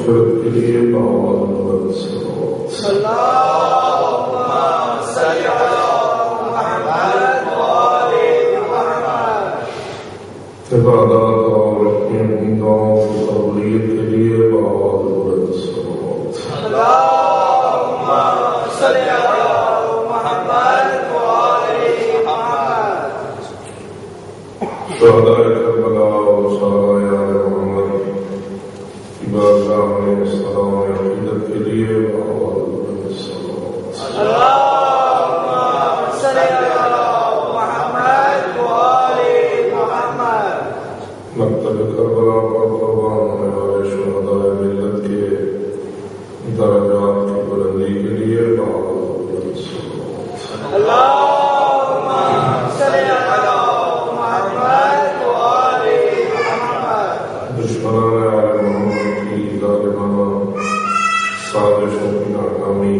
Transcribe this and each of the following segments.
مغفرت کے لیے اللهم صل على محمد وآل محمد. عبادات اور اپنی امیدوں کی تبلیغ کے لیے اللهم صل على محمد وآل محمد. شہداء کربلا اور سارا محمد کی بارگاہ میں سلام عقیدت کے لیے اللهم صل على محمد وآل محمد. مکتب کربلا پر قربان ہونے والے شہداء ملت کے درجات کی بلندی کے لیے اللهم صل على محمد وآل محمد. دشمنان عالم محمد کی ظالمانہ سازشوں کی ناکامی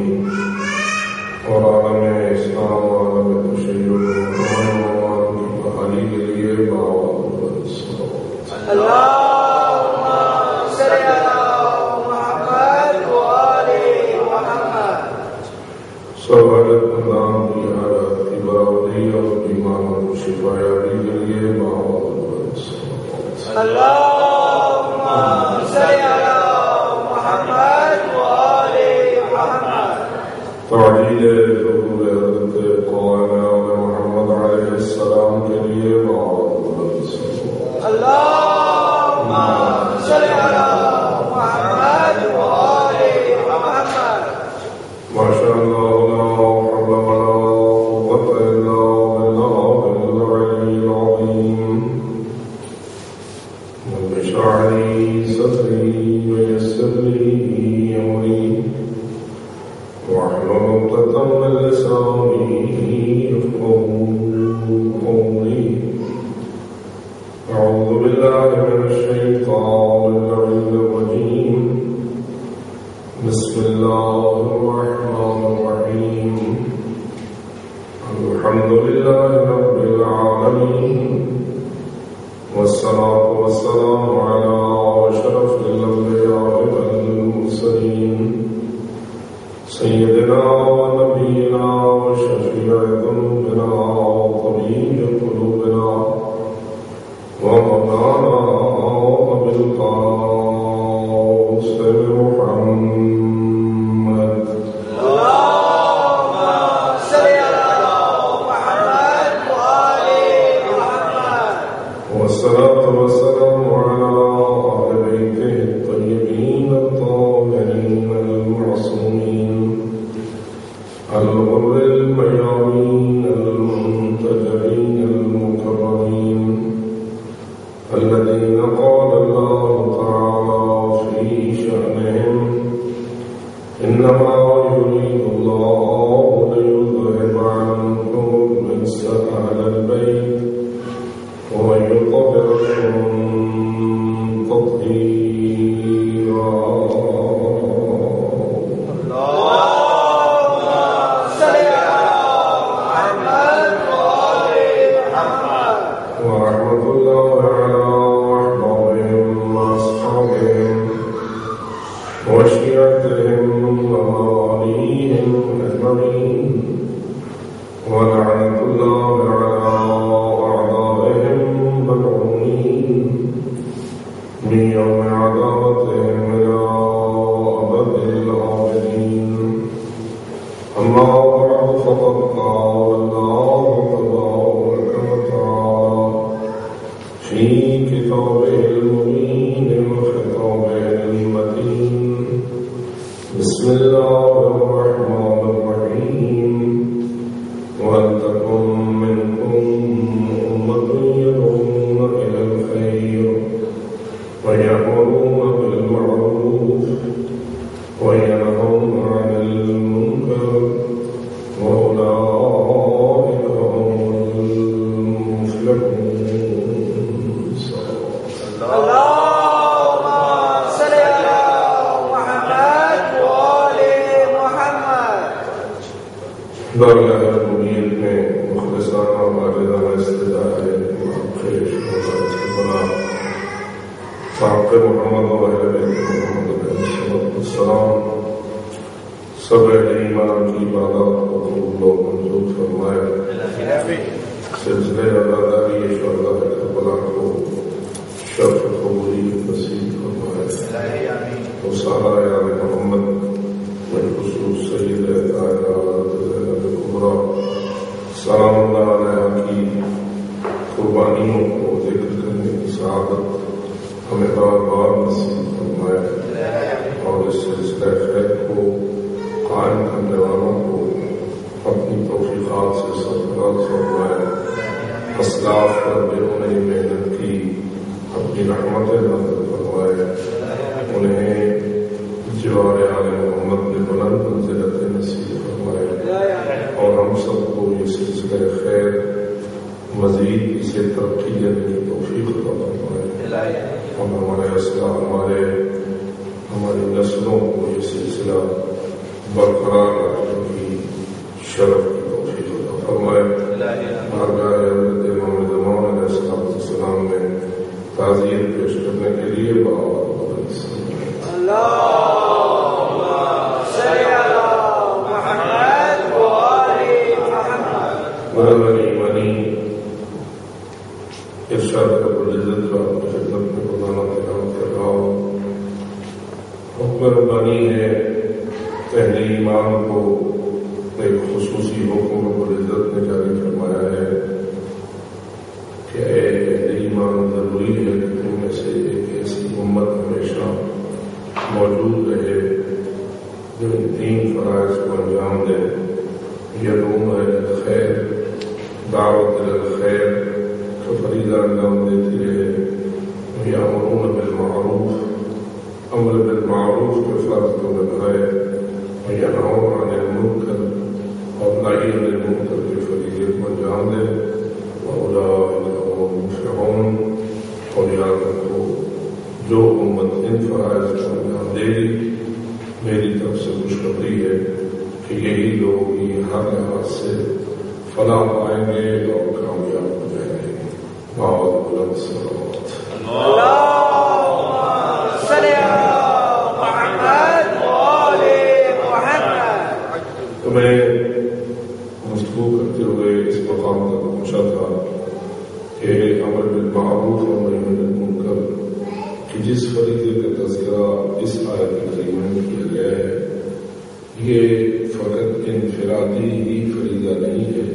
اور عالم اسلام و عالم تشیع کی بحالی کے لیے اللهم صل على محمد وآل محمد. سوالت مدام کی حالت کی برابری اور بیماروں کو شفا یابی کے لیے اللهم صل على محمد وآل محمد. تعجیل ظہور حضرت قائم آل محمد علیہ السلام کے لیے اللهم صل على محمد وآل محمد. ماشاء اللہ لا حول ولا قوة إلا بالله العلي العظيم. رب اشرح لي صدري ويسر لي أمري واحلل عقدة من لساني يفقهوا قولي. أعوذ بالله من الشيطان اللعين الرجيم. بسم الله الرحمن الرحيم. الحمد لله رب العالمين والصلاة والسلام على أشرف الأنبياء والمرسلين سيدنا ونبينا وشفيع ذنوبنا وطبيب قلوبنا ومولانا أبي القاسم محمد. اللهم صل على محمد وآل محمد. والصلاة والسلام على أهل بيته الطيبين الطاهرين المعصومين الغر الميامين المنتجبين المكرمين الذين قال الله تعالى في شأنهم إنما يريد الله ليذهب عنكم الرجس أهل البيت ويطهركم تطهيرا. اللهم صل على محمد وآل محمد. ورحمة الله على أحبابهم وأصحابهم وشيعتهم ومواليهم أجمعين. ولعنة الله على أعدائهم ملعونين من يوم عداوتهم إلى أبد الآبدين. أما بعد فقد قال الله تبارك وتعالى في كتابه المبين وخطابه المتين. بسم الله الرحمن الرحيم. ولتكن منكم أمة يدعون إلى الخير ويأمرون بالمعروف وينهون عن المنكر وأولئك هم المفلحون. اللهم صل على محمد وآل محمد. درگاہ ربوبیت میں مخلصانہ واجدانہ استدعاء حق محمد و اہل بیت محمد علیہ السلام سب اہل ایمان کی عبادات کو قبول و منظور فرمائے، سلسلے عزاداری شہداء کربلا کو شرف قبولی نصیب فرمائے، اور سارا یار محمد بالخصوص سید کائنات زینب کبریٰ سلام اللہ علیہ کی قربانیوں کو ذکر کرنے کی سعادت ہمیں بار بار نصیب فرمائے، اور اس سلسلہ خیر کو قائم کرنے والوں کو اپنی توفیقات سے سرفراز فرمائے، اسلاف پر جنہوں نے محنت کی اپنی رحمت نازل فرمائے، انہیں جوار آل محمد نے بلند منزلت نصیب فرمائے، اور ہم سب کو یہ سلسلہ خیر مزید اسے ترقی دینے کی توفیق عطا فرمائے، اور ہمارے اصلاح ہماری نسلوں کو یہ سلسلہ برقرار رکھنے کی شرف کی توفیق عطا فرمائے۔ بارگاہ حضرت امام زمان علیہ السلام میں تعزیت پیش کرنے کے لیے ارشاد رب العزت کا خدمت میں بلانا تلاوت کر رہا ہوں۔ حکم ربانی ہے اہل ایمان کو ایک خصوصی حکم رب العزت نے جاری فرمایا ہے کہ اے اہل ایمان، ضروری ہے کہ تم میں سے ایک ایسی امت ہمیشہ موجود رہے جو ان تین فرائض کو انجام دے، یدعون الی الخیر، دعوت الی الخیر کا فریضہ انجام دیتی رہے، یامرون بالمعروف، امر بالمعروف کے فرض کو نبھائے، ینہون عن المنکر، اور نہی عن المنکر کے فریضے کو انجام دے، واولئک هم المفلحون، اور یاد رکھو جو امت ان فرائض کو انجام دے گی میری طرف سے خوشخبری ہے کہ یہی لوگ ہی ہر لحاظ سے فلاح پائیں گے اور کامیاب ہو جائیں گے۔ بہت بلند صلوات۔ تو میں گفتگو کرتے ہوئے اس مقام تک پہنچا تھا کہ امر بالمعروف اور نہی عن المنکر کہ جس فریضے کا تذکرہ اس آیت کریمہ میں کیا گیا ہے، یہ فقط انفرادی ہی فریضہ نہیں ہے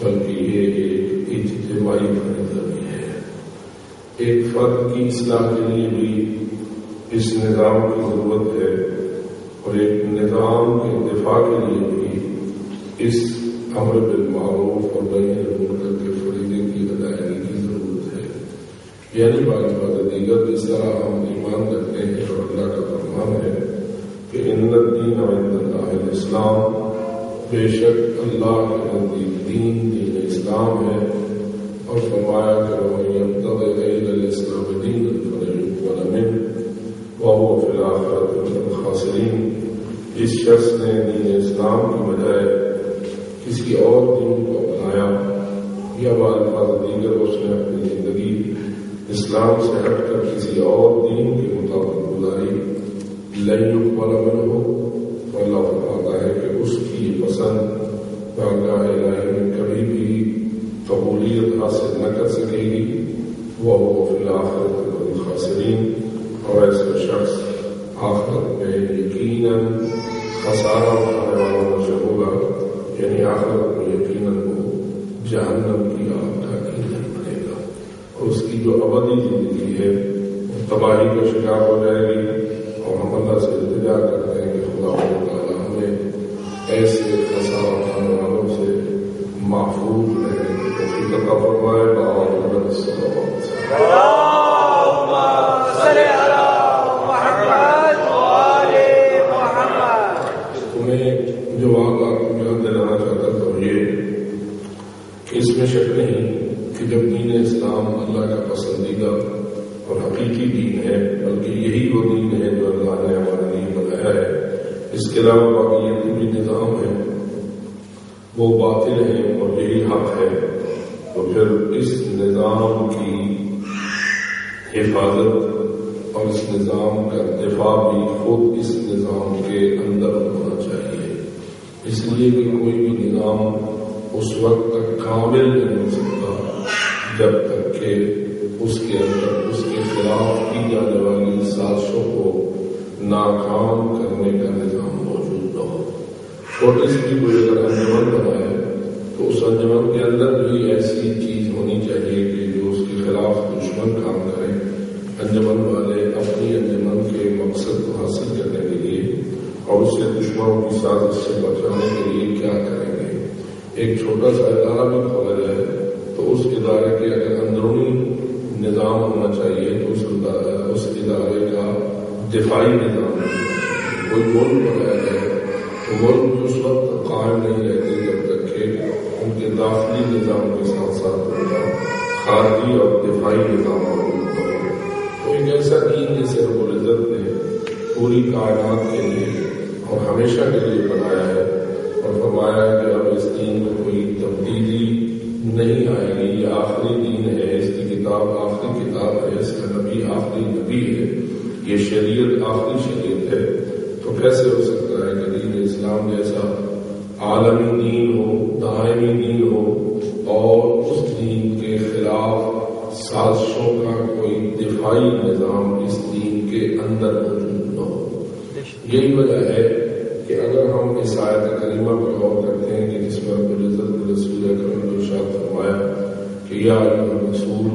بلکہ یہ ایک اجتماعی فریضہ بھی ہے۔ ایک فرد کی اصلاح کے لیے بھی اس نظام کی ضرورت ہے، اور ایک نظام کے دفاع کے لیے بھی اس امر بالمعروف اور نہی عن المنکر کے فریضے کی ادائیگی کی ضرورت ہے۔ یعنی بات دیگر اس طرح ہم ایمان رکھتے ہیں اور اللہ کا فرمان ہے کہ ان الدین عند اللہ الاسلام، بے شک اللہ کے نزدیک دین اسلام ہے، اور فرمایا کہ ومن یبتغ غیر الاسلام دینا فلن یقبل منہ وہو فی الآخرۃ من الخاسرین۔ جس شخص نے دین اسلام کی بجائے کسی اور دین کو اپنایا، یا بالفاظ دیگر اس نے اپنی زندگی اسلام سے ہٹ کر کسی اور دین کے مطابق گزاری، لن یقبل منہ، تو اللہ فرماتا ہے کہ اس کی پسند بارگاہ الہی میں کبھی بھی قبولیت حاصل نہ کر سکے گی، وہ فی الآخرۃ من الخاسرین، اور ایسا شخص آخرت میں یقیناً خسارہ اٹھانے والا نشر ہوگا، یعنی آخرت میں یقیناً وہ جہنم کی آگ کا ایندھن بنے گا، اور اس کی جو ابدی زندگی ہے وہ تباہی کا شکار ہو جائے گی۔ اور ہم اللہ سے التجا کرتے ہیں کہ خدا تعالیٰ ہمیں ایسے خسارہ اٹھانے والوں سے محفوظ رہنے کی توفیق عطا فرمائے۔ بلند صلوات۔ تمہیں جو واقعہ یاد دلانا چاہتا تھا وہ یہ کہ اس میں شک نہیں کہ جب دین اسلام اللہ کا پسندیدہ اور حقیقی دین ہے، بلکہ یہی وہ دین ہے جو اللہ نے ہمارے لیے بتایا ہے، اس کے علاوہ باقی یہ بھی نظام ہے وہ باطل ہے اور یہی حق ہے، تو پھر اس نظام کی حفاظت اور اس نظام کا دفاع بھی خود اس نظام کے اندر ہونا چاہیے، اس لیے کہ کوئی بھی نظام اس وقت تک کامل نہیں ہو سکتا جب تک کہ اس کے اندر اس کے خلاف کی جانے والی سازشوں کو ناکام کرنے کا نظام موجود نہ ہو۔ چھوٹی سی بھی کوئی اگر انجمن بنائے تو اس انجمن کے اندر بھی ایسی چیز ہونی چاہیے کہ جو اس کے خلاف دشمن کام کرے۔ انجمن والے اپنی انجمن کے مقصد کو حاصل کرنے کے لیے اور اسے دشمنوں کی سازش سے بچانے کے لیے کیا کریں گے۔ ایک چھوٹا سا ادارہ بھی کھولا جائے تو اس ادارے کے اگر اندرونی نظام ہونا چاہیے تو اس ادارے کا دفاعی نظام کوئی ملک بنایا جائے تو ملک اس وقت قائم نہیں رہتے جب تک کہ ان کے داخلی نظام کے ساتھ ساتھ ان کا خارجی اور دفاعی نظام موجود ہو۔ تو ایک ایسا دین جسے رب العزت نے پوری کائنات کے لیے اور ہمیشہ کے لیے بنایا ہے اور فرمایا ہے کہ اب اس دین میں کوئی تبدیلی نہیں آئے گی، یہ آخری دین ہے، اس کی کتاب آخری کتاب ہے، اس کا نبی آخری نبی ہے، یہ شریعت آخری شریعت ہے، تو کیسے ہو سکتا ہے کہ دین اسلام جیسا عالمی دین ہو، دائمی دین ہو اور اس دین کے خلاف سازشوں کا کوئی دفاعی نظام اس دین کے اندر موجود نہ ہو۔ یہی وجہ ہے کہ اگر ہم اس آیت کریمہ پر غور کرتے ہیں کہ جس میں رب العزت نے رسول اکرم کو ارشاد فرمایا کہ یا ایھا الرسول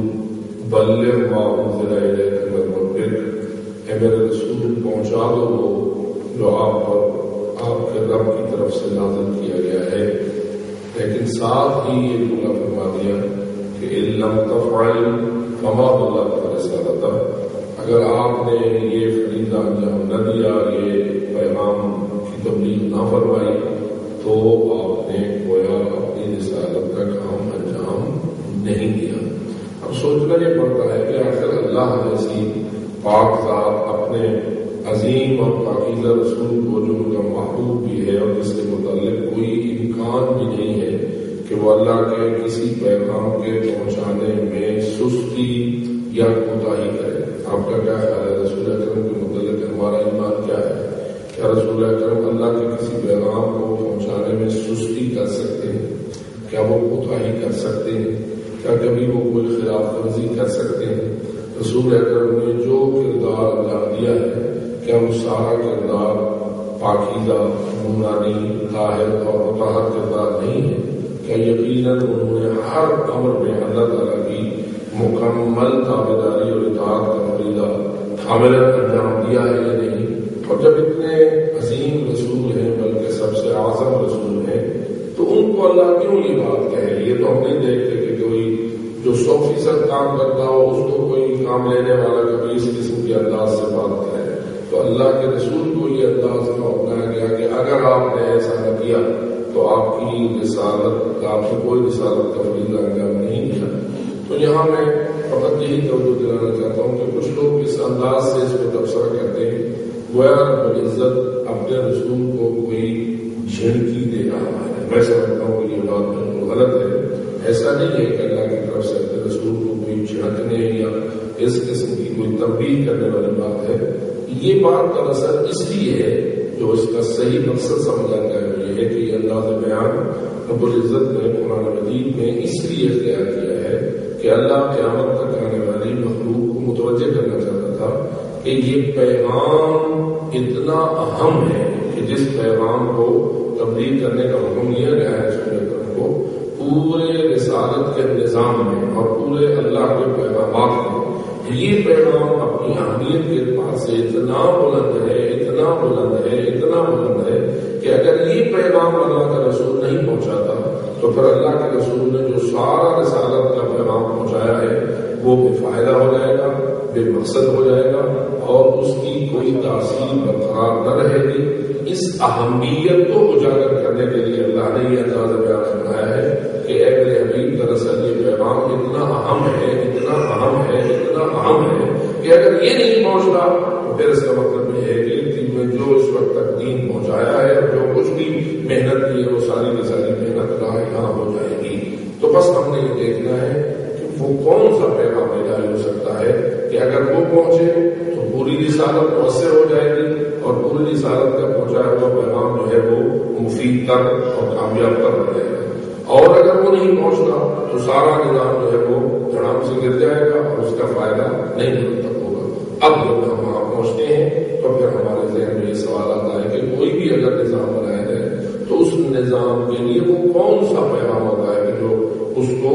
بلغ ما انزل الیک من ربک، اے میرے رسول پہنچا دو وہ جو آپ پر آپ کے رب کی طرف سے نازل کیا گیا ہے، لیکن ساتھ ہی یہ جملہ فرما دیا کہ ان لم تفعل فما بلغت رسالتہ، اگر آپ نے یہ فریضہ انجام نہ دیا، یہ پیغام کی تبلیغ نہ فرمائی، تو آپ نے گویا اپنی رسالت کا کام انجام نہیں دیا۔ اب سوچنا یہ پڑتا ہے کہ آخر اللہ جیسی پاک ذات اپنے عظیم اور پاکیزہ رسول کو جو ان کا محبوب بھی ہے اور جس کے متعلق کوئی امکان بھی نہیں ہے کہ وہ اللہ کے کسی پیغام کے پہنچانے میں سستی یا کوتاہی کرے۔ آپ کا کیا خیال ہے رسول اکرم کے متعلق ہمارا ایمان کیا ہے؟ کیا رسول اکرم اللہ کے کسی پیغام کو پہنچانے میں سستی کر سکتے ہیں؟ کیا وہ کوتاہی کر سکتے ہیں؟ کیا کبھی وہ کوئی خلاف ورزی کر سکتے ہیں؟ رسول اکرم نے جو کردار اللہ دیا ہے کیا وہ سارا کردار پاکیزہ، نورانی، طاہر اور مطہر کردار نہیں ہے؟ کیا یقیناً انہوں نے ہر امر میں اللہ تعالیٰ کی مکمل تابعداری اور اطاعت کا فریضہ کاملاً انجام دیا ہے یا نہیں؟ اور جب اتنے عظیم رسول ہیں بلکہ سب سے اعظم رسول ہیں تو ان کو اللہ کیوں یہ بات کہے؟ یہ تو ہم نہیں دیکھتے کہ کوئی جو 100% کام کرتا ہو اس کو کوئی کام لینے والا کبھی اس قسم کے انداز سے بات کرے۔ تو اللہ کے رسول کو یہ انداز نہ اپنایا گیا کہ اگر آپ نے ایسا نہ کیا تو آپ کی رسالت، آپ نے کوئی رسالت کا فریضہ انجام نہیں کیا۔ تو یہاں میں فقط یہی توجہ دلانا چاہتا ہوں کہ کچھ لوگ اس انداز سے اس کو تبصرہ کرتے ہیں گویا رب العزت اپنے رسول کو کوئی جھنکی دے رہا ہے۔ میں سمجھتا ہوں کہ یہ بات بالکل غلط ہے۔ ایسا نہیں ہے کہ اللہ کی طرف سے اپنے رسول کو کوئی جھنکنے یا اس قسم کی کوئی تبدیل کرنے والی بات ہے۔ یہ بات دراصل اس لیے ہے جو اس کا صحیح مقصد سمجھ آتا ہے وہ یہ ہے کہ یہ انداز بیان رب العزت نے قرآن مجید میں اس لیے اختیار کیا ہے کہ اللہ قیامت تک آنے والی مخلوق کو متوجہ کرنا چاہتا تھا کہ یہ پیغام اتنا اہم ہے کہ جس پیغام کو تبلیغ کرنے کا حکم دیا گیا ہے رسول کو پورے رسالت کے نظام میں اور پورے اللہ کے پیغامات میں یہ پیغام اپنی اہمیت کے اعتبار سے اتنا بلند ہے، اتنا بلند ہے، اتنا بلند ہے کہ اگر یہ پیغام اللہ کا رسول نہیں پہنچاتا تو پھر اللہ کے رسول نے جو سارا رسالت کا پیغام پہنچایا ہے وہ بے فائدہ ہو جائے گا، بے مقصد ہو جائے گا اور اس کی کوئی تاثیر برقرار نہ رہے گی۔ اس اہمیت کو اجاگر کرنے کے لیے اللہ نے یہ انداز بیان فرمایا ہے کہ اے میرے حبیب دراصل یہ پیغام اتنا اہم ہے، اتنا اہم ہے، اتنا اہم ہے کہ اگر یہ نہیں پہنچتا تو پھر اس کا مطلب یہ ہے کہ دین میں جو اس وقت تک دین پہنچایا ہے اور جو کچھ بھی محنت کی ہے وہ ساری کی ساری محنت راہ یہاں ہو جائے گی۔ تو بس ہم نے یہ دیکھنا ہے کہ وہ کون سا پیغام الہی ہو سکتا ہے کہ اگر وہ پہنچے تو پورے پوری رسالت مؤثر ہو جائے گی اور پوری رسالت کا پہنچایا ہوا پیغام جو ہے وہ مفید تر اور کامیاب تر بن جائے گا. اور اگر وہ نہیں پہنچتا تو سارا نظام جو ہے وہ دھڑام سے گر جائے گا اور اس کا فائدہ نہیں تک ہوگا. اب جب ہم وہاں پہنچتے ہیں تو پھر ہمارے ذہن میں یہ سوال آتا ہے کہ کوئی بھی اگر نظام بنایا جائے تو اس نظام کے لیے وہ کون سا پیغام ہوتا ہے جو اس کو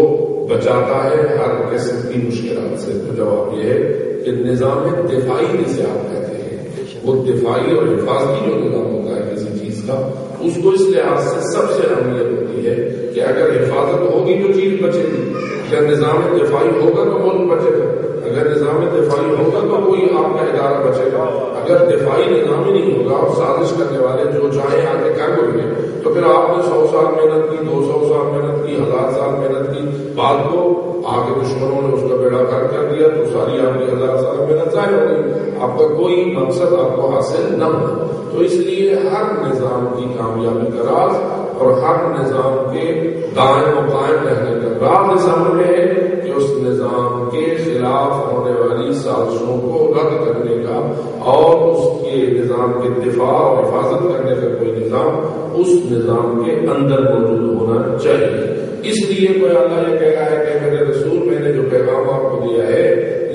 بچاتا ہے ہر قسم کی مشکلات سے. تو جواب یہ ہے کہ نظام دفاعی جسے آپ کہتے ہیں وہ دفاعی اور حفاظتی جو نظام ہوتا ہے کسی چیز کا اس کو اس لحاظ سے سب سے اہمیت ہوتی ہے کہ اگر حفاظت ہوگی تو چیز بچے گی. اگر نظام دفاعی ہوگا تو ملک بچے گا. اگر نظام دفاعی ہوگا تو کوئی آپ کا ادارہ بچے گا. اگر دفاعی نظام ہی نہیں ہوگا اور سازش کرنے والے جو چاہیں آگے کر گے تو پھر آپ نے 100 سال محنت کی 200 سال محنت کی 1000 سال محنت کی بعد کو آگے دشمنوں نے اس کا بیڑا کر دیا تو ساری آپ کی 1000 سال محنت ضائع ہو گئی. آپ کا کوئی مقصد آپ کو حاصل نہ ہو. تو اس لیے ہر نظام کی کامیابی کا راز اور ہر نظام کے دائم و قائم رہنے کا راز نظام میں ہے کہ اس نظام کے خلاف ہونے والی سازشوں کو رد کرنے کا اور اس کے نظام کے دفاع اور حفاظت کرنے کا کوئی نظام اس نظام کے اندر موجود ہونا چاہیے. اس لیے کوئی اللہ یہ کہہ رہا ہے کہ میرے رسول میں نے جو پیغام آپ کو دیا ہے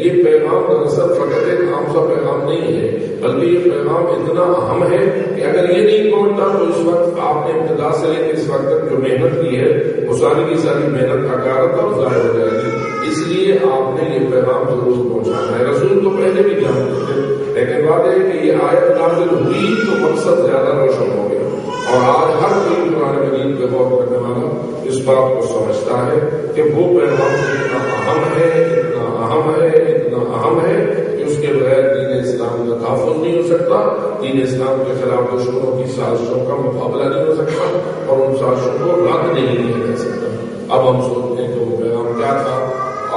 یہ پیغام دراصل فقط ایک عام سا پیغام نہیں ہے بلکہ یہ پیغام اتنا اہم ہے کہ اگر یہ نہیں پہنچتا تو اس وقت آپ نے ابتدا سے لے کے اس وقت تک جو محنت کی ہے وہ ساری کی ساری محنت حقارت اور ضائع ہو جائے گی. اس لیے آپ نے یہ پیغام ضرور پہنچانا ہے. رسول تو پہلے بھی جانتے تھے لیکن بات ہے کہ یہ آیت نازل ہوئی تو مقصد زیادہ روشن ہو گیا اور آج ہر کوئی قرآن مجید پہ غور کرنے والا اس بات کو سمجھتا ہے کہ وہ پیغام اتنا اہم ہے اتنا اہم ہے اتنا اہم ہے کہ اس کے بغیر دین اسلام کا تحفظ نہیں ہو سکتا. دین اسلام کے خلاف دشمنوں کی سازشوں کا مقابلہ نہیں ہو سکتا اور ان سازشوں کو رد نہیں کیا جا سکتا. اب ہم سوچتے ہیں کہ وہ پیغام کیا تھا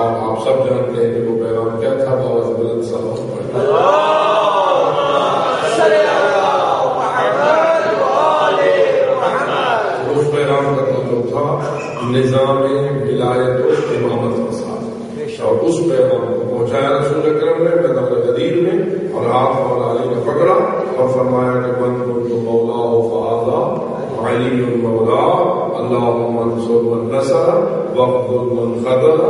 اور آپ سب جانتے ہیں کہ وہ پیغام کیا تھا. بابا بلند صاحب اس پیغام کا مطلب تھا نظام ولایت و امامت کے ساتھ اور اس پیغام کو پہنچایا رسول اکرم نے میدان غدیر میں اور ہاتھ مولا علی نے پکڑا اور فرمایا کہ من كنت مولاه فهذا علي المولى اللهم انصر من نصر واخذل من خذل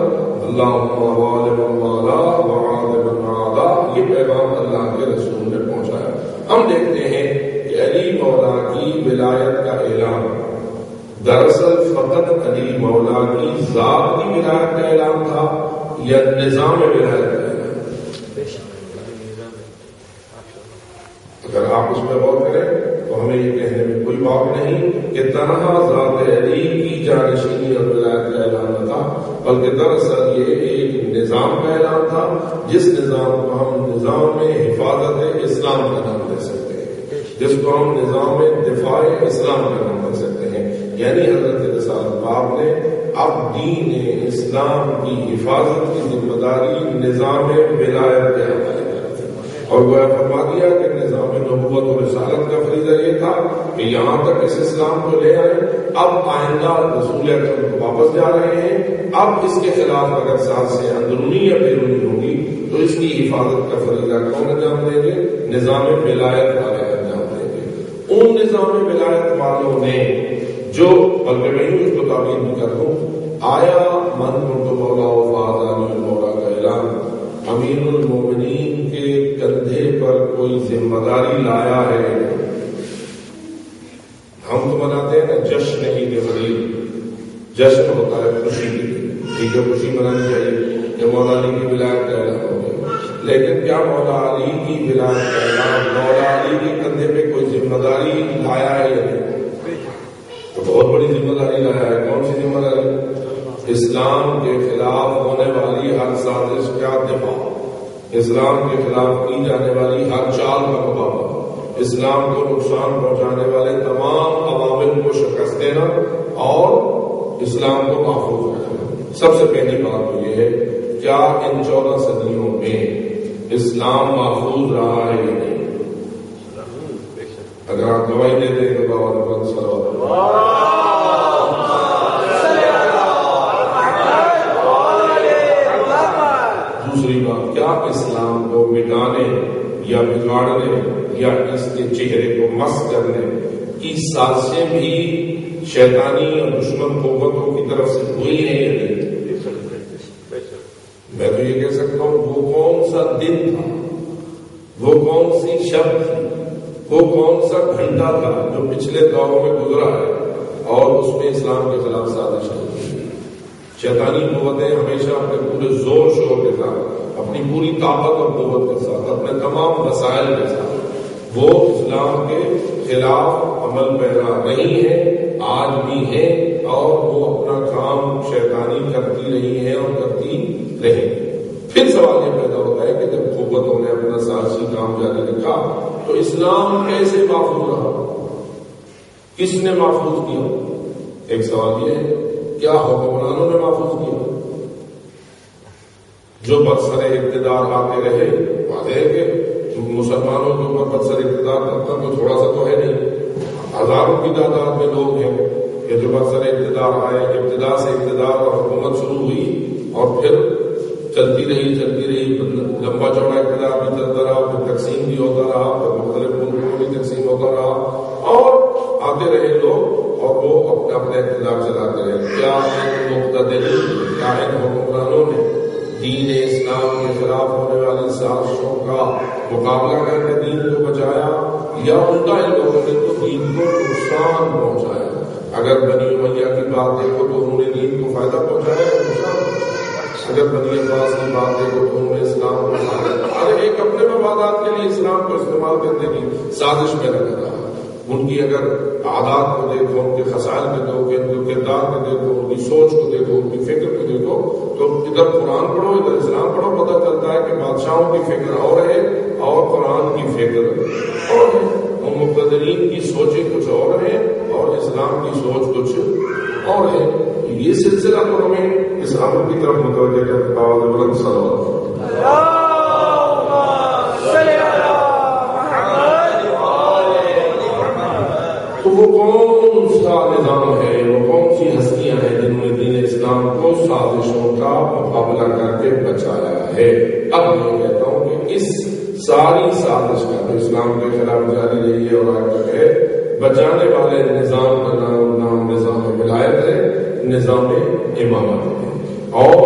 اللهم غالب من والاه وعاذب من عاداه. یہ پیغام اللہ کے رسول نے پہنچایا. ہم دیکھتے ہیں کہ علی مولا کی ولایت کا اعلان دراصل فقط علی مولا کی ذات کی ولایت کا اعلان تھا یا نظام ولایت کا اعلان. اگر آپ اس میں غور کریں تو ہمیں یہ کہنے میں کوئی بات نہیں کہ تنہا ذات علی کی جانشینی اور ولایت کا اعلان نہ تھا بلکہ دراصل یہ ایک نظام کا اعلان تھا جس نظام کو ہم نظام میں حفاظت اسلام کا نام دے سکتے ہیں جس کو ہم نظام دفاع اسلام کا نام دے سکتے ہیں. یعنی حضرت رسالت باب نے اب دین اسلام کی حفاظت کی ذمہ داری نظام ولایت کے حوالے اور وہ فرما دیا کہ نظام نبوت اور رسالت کا فریضہ یہ تھا کہ یہاں تک اس اسلام کو لے آئے. اب آئندہ رسول اکرم کو واپس جا رہے ہیں. اب اس کے خلاف اگر سازشیں اندرونی یا بیرونی ہوگی تو اس کی حفاظت کا فریضہ کون انجام دیں گے؟ نظام ولایت والے انجام دیں گے. ان نظام ولایت والوں نے جو بلکہ میں اس کو تعبیر بھی کر دوں آیا من كنت مولاه فهذا علي المولى کا اعلان امیر المومنین کے کندھے پر کوئی ذمہ داری لایا ہے. ہم تو مناتے ہیں نا جشن عید غدیر. جشن ہوتا ہے خوشی کی. ٹھیک ہے خوشی منانی چاہیے کہ مولا علی کی ولایت کا اعلان ہو گیا. لیکن کیا مولا علی کی ولایت کا اعلان مولا علی کے کندھے پہ کوئی ذمہ داری لایا ہے یا نہیں؟ تو بہت بڑی ذمہ داری لایا ہے. کون سی ذمہ داری؟ اسلام کے خلاف ہونے والی ہر سازش کا دفاع, اسلام کے خلاف کی جانے والی ہر چال کا مقابلہ, اسلام کو نقصان پہنچانے والے تمام عوامل کو شکست دینا اور اسلام کو محفوظ رکھنا. سب سے پہلی بات تو یہ ہے کیا ان 14 صدیوں میں اسلام محفوظ رہا ہے یا نہیں؟ اگر آپ گواہی دے دیں تو بابا دوسری بات, کیا اسلام کو مٹانے چہرے کو مست کرنے کی سازشیں بھی شیطانی اور دشمن قوتوں کی طرف سے ہوئی ہیں یا نہیں؟ میں تو یہ کہہ سکتا ہوں وہ کون سا دن تھا، وہ کون سی شب تھی، وہ کون سا گھنٹہ تھا جو پچھلے دوروں میں گزرا ہے اور اس میں اسلام کے خلاف سازش کی؟ شیطانی قوتیں ہمیشہ اپنے پورے زور شور کے ساتھ، اپنی پوری طاقت اور قوت کے ساتھ، اپنے تمام وسائل کے ساتھ وہ اسلام کے خلاف عمل پیرا نہیں ہے، آج بھی ہے، اور وہ اپنا کام شیطانی کرتی رہی ہے اور کرتی رہے۔ پھر سوال یہ پیدا ہوتا ہے کہ جب قوتوں نے اپنا سازشی کام جاری رکھا تو اسلام کیسے محفوظ رہا؟ کس نے محفوظ کیا؟ ایک سوال یہ ہے، کیا حکمرانوں نے محفوظ کیا؟ جو برسر اقتدار آتے رہے، واضح ہے کہ مسلمانوں کے اوپر برسر اقتدار تب تک تو تھوڑا سا تو ہے نہیں، ہزاروں کی تعداد میں لوگ ہیں کہ جو برسر اقتدار آئے، ابتدا سے اقتدار اور حکومت شروع ہوئی اور پھر چلتی رہی، لمبا چوڑا اقتدار بھی چلتا رہا، پھر تقسیم بھی ہوتا رہا، پھر مختلف ملکوں میں بھی تقسیم ہوتا رہا، اور آتے رہے لوگ اور وہ اپنا اپنا اقتدار چلاتے رہے۔ کیا ان مقتدرین، کیا ان حکمرانوں نے دین اسلام کے خلاف ہونے والی سازشوں کا مقابلہ کر کے دین کو بچایا، یا الٹا ان لوگوں نے تو دین کو نقصان پہنچایا؟ اگر بنی امیہ کی بات دیکھو تو انہوں نے دین کو فائدہ پہنچایا یا نقصان؟ اگر بنی عباس کی بات دیکھو تو انہوں نے اسلام کو ارے ایک اپنے مفادات کے لیے اسلام کو استعمال کرنے کی سازش میں لگا رہا۔ ان کی اگر عادات کو دیکھو، ان کے خصائل کو دیکھو، ان کے کردار کو دیکھو، ان کی سوچ کو دیکھو، ان کی فکر کو دیکھو، تو ادھر قرآن پڑھو ادھر اسلام پڑھو، پتہ چلتا ہے کہ بادشاہوں کی فکر اور ہے اور قرآن کی فکر اور ہے، ان مقتدرین کی سوچیں کچھ اور ہیں اور اسلام کی سوچ کچھ اور ہے۔ یہ سلسلہ تو ہمیں اس امر کی طرف متوجہ کرتا ہے۔ بلند صلوات تو وہ کون سا نظام ہے، وہ کون سی ہستیاں ہیں جنہوں نے دین اسلام کو سازشوں کا مقابلہ کر کے بچایا ہے؟ اب میں کہتا ہوں کہ اس ساری سازش کا جو اسلام کے خلاف جاری رہی ہے اور آج تک ہے، بچانے والے نظام کا نام نظام ولایت ہے، نظام امامت ہے، اور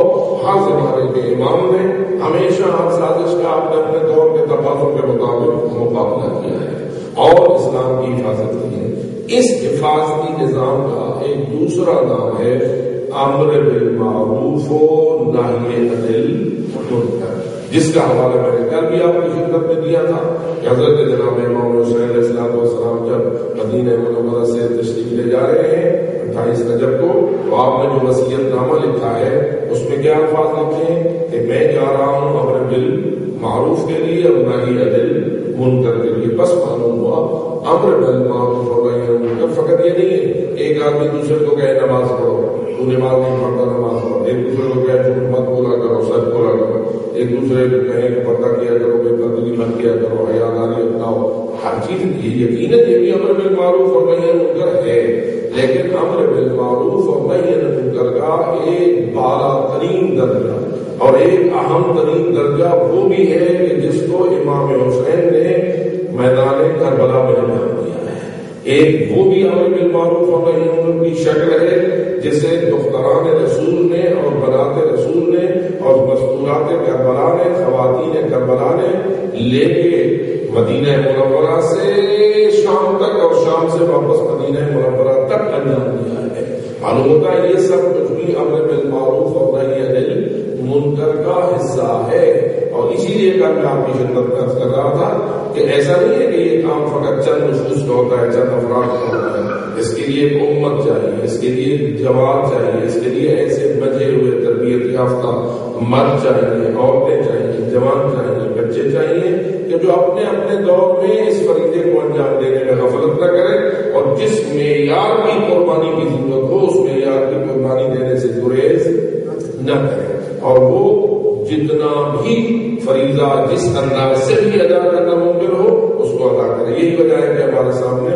ہر زمانے کے امام نے ہمیشہ ہر سازش کا اپنے اپنے دور کے تقاضوں کے مطابق مقابلہ کیا ہے اور اسلام کی حفاظت کی ہے۔ اس حفاظتی نظام کا ایک دوسرا نام ہے امر بالمعروف و نہی عن المنکر، جس کا حوالہ میں نے کل بھی آپ کی خدمت میں دیا تھا کہ حضرت جناب امام حسین علیہ السلام جب مدینہ منورہ سے تشریف لے جا رہے ہیں 28 رجب کو، تو آپ نے جو وصیت نامہ لکھا ہے اس میں کیا الفاظ لکھے ہیں کہ میں جا رہا ہوں امر بالمعروف کے لیے اور نہی عن المنکر کے لیے۔ بس معلوم ہوا امر بالمعروف اور نہی عن المنکر فقط یہ نہیں ہے ایک آدمی دوسرے کو کہے نماز پڑھو، تو نماز نہیں پڑھتا نماز پڑھو، ایک دوسرے کو کہے جھوٹ مت بولا کرو، سچ بولا کرو، ایک دوسرے کو کہیں کہ پردہ کیا کرو، بے پردگی مت کیا کرو، حیاداری اپناؤ، ہر چیز یہ یقیناً یہ بھی امر بالمعروف اور نہی عن المنکر ہے، لیکن امر بالمعروف اور نہی عن المنکر کا ایک بالا ترین درجہ اور ایک اہم ترین درجہ وہ بھی ہے کہ جس کو امام حسین نے میدان کربلا میں بیان کیا ہے۔ ایک وہ بھی امر بالمعروف اور نہی عن المنکر کی شکل ہے جسے دختران رسول نے اور بنات رسول نے اور مستورات کربلا نے، خواتین کربلا نے لے کے مدینہ منورہ سے شام تک اور شام سے واپس مدینہ منورہ تک انجام دیا ہے۔ معلوم ہوتا ہے یہ سب کچھ بھی امر بالمعروف اور نہی عن المنکر کا حصہ ہے، اور اسی لیے کل میں آپ کی خدمت میں عرض کر رہا تھا کہ ایسا نہیں ہے کہ یہ کام فقط چند نفوس کا ہوتا ہے، چند افراد کا ہوتا ہے، اس کے لیے ایک امت چاہیے، اس کے لیے جوان چاہیے، اس کے لیے ایسے بچے ہوئے تربیت یافتہ مرد چاہیے، عورتیں چاہیے، جوان چاہیے، بچے چاہیے کہ جو اپنے اپنے دور میں اس فریضے کو انجام دینے میں غفلت نہ کرے اور جس معیار کی قربانی کی ضرورت ہو اس معیار کی قربانی دینے سے گریز نہ کرے، اور وہ جتنا بھی فریضہ جس انداز سے بھی ادا کرنا ممکن ہو اس کو ادا کرے۔ یہی وجہ ہے کہ ہمارے سامنے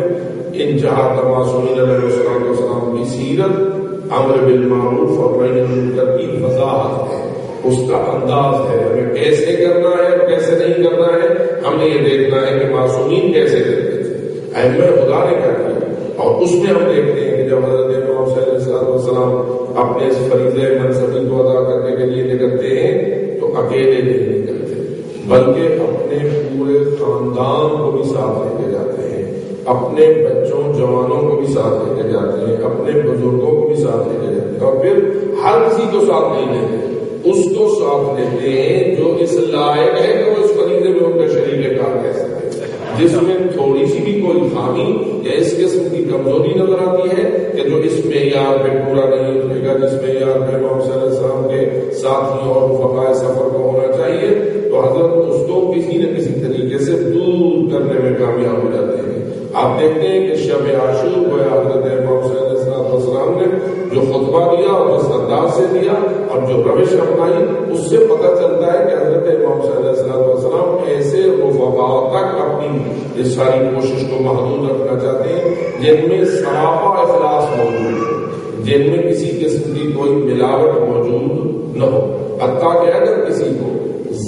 انتہا معصومین علیہ السلام کی سیرت امر بالمعروف اور نہی عن المنکر کی وضاحت ہے، اس کا انداز ہے، ہمیں کیسے کرنا ہے اور کیسے نہیں کرنا ہے، ہم نے یہ دیکھنا ہے کہ معصومین کیسے کرتے تھے۔ ائمہ خدا نے کیا کیا. اور اس میں ہم دیکھتے ہیں کہ جب حضرت امام حسین علیہ السلام اپنے اس فریضہ منصبی کو ادا کرنے کے لیے نکلتے ہیں تو اکیلے نہیں نکلتے بلکہ اپنے پورے خاندان کو بھی ساتھ لے کے جاتے ہیں، اپنے بچوں جوانوں کو بھی ساتھ لے کے جاتے ہیں، اپنے بزرگوں کو بھی ساتھ لے کے جاتے ہیں. اور پھر ہر کسی کو ساتھ نہیں لیتے، اس کو ساتھ لیتے ہیں جو اس لائق ہے کہ وہ اس فریضے میں ان کا شریک کار کہہ سکتے، جس میں تھوڑی سی بھی کوئی خامی یا اس قسم کی کمزوری نظر آتی ہے کہ جو اس معیار پہ پورا نہیں اترے گا جس معیار پہ امام صلی اللہ علیہ وسلم کے ساتھیوں اور رفقائے سفر کو ہونا چاہیے، تو حضرت اس کو کسی نہ کسی طریقے سے دور کرنے میں کامیاب ہو جاتے ہیں. آپ دیکھتے ہیں کہ شب عاشور کو حضرت امام صلی اللہ علیہ وسلم نے جو خطبہ دیا اور جس انداز سے دیا اور جو روش اپنائی، اس سے پتہ چلتا ہے کہ حضرت امام صلی اللہ علیہ وسلم ایسے رفقاء تک اپنی اس ساری کوشش کو محدود رکھنا چاہتے ہیں جن میں صرافہ اخلاص موجود ہے، جن میں کسی قسم کی کوئی ملاوٹ موجود نہ ہو. حتیٰ کہ اگر کسی کو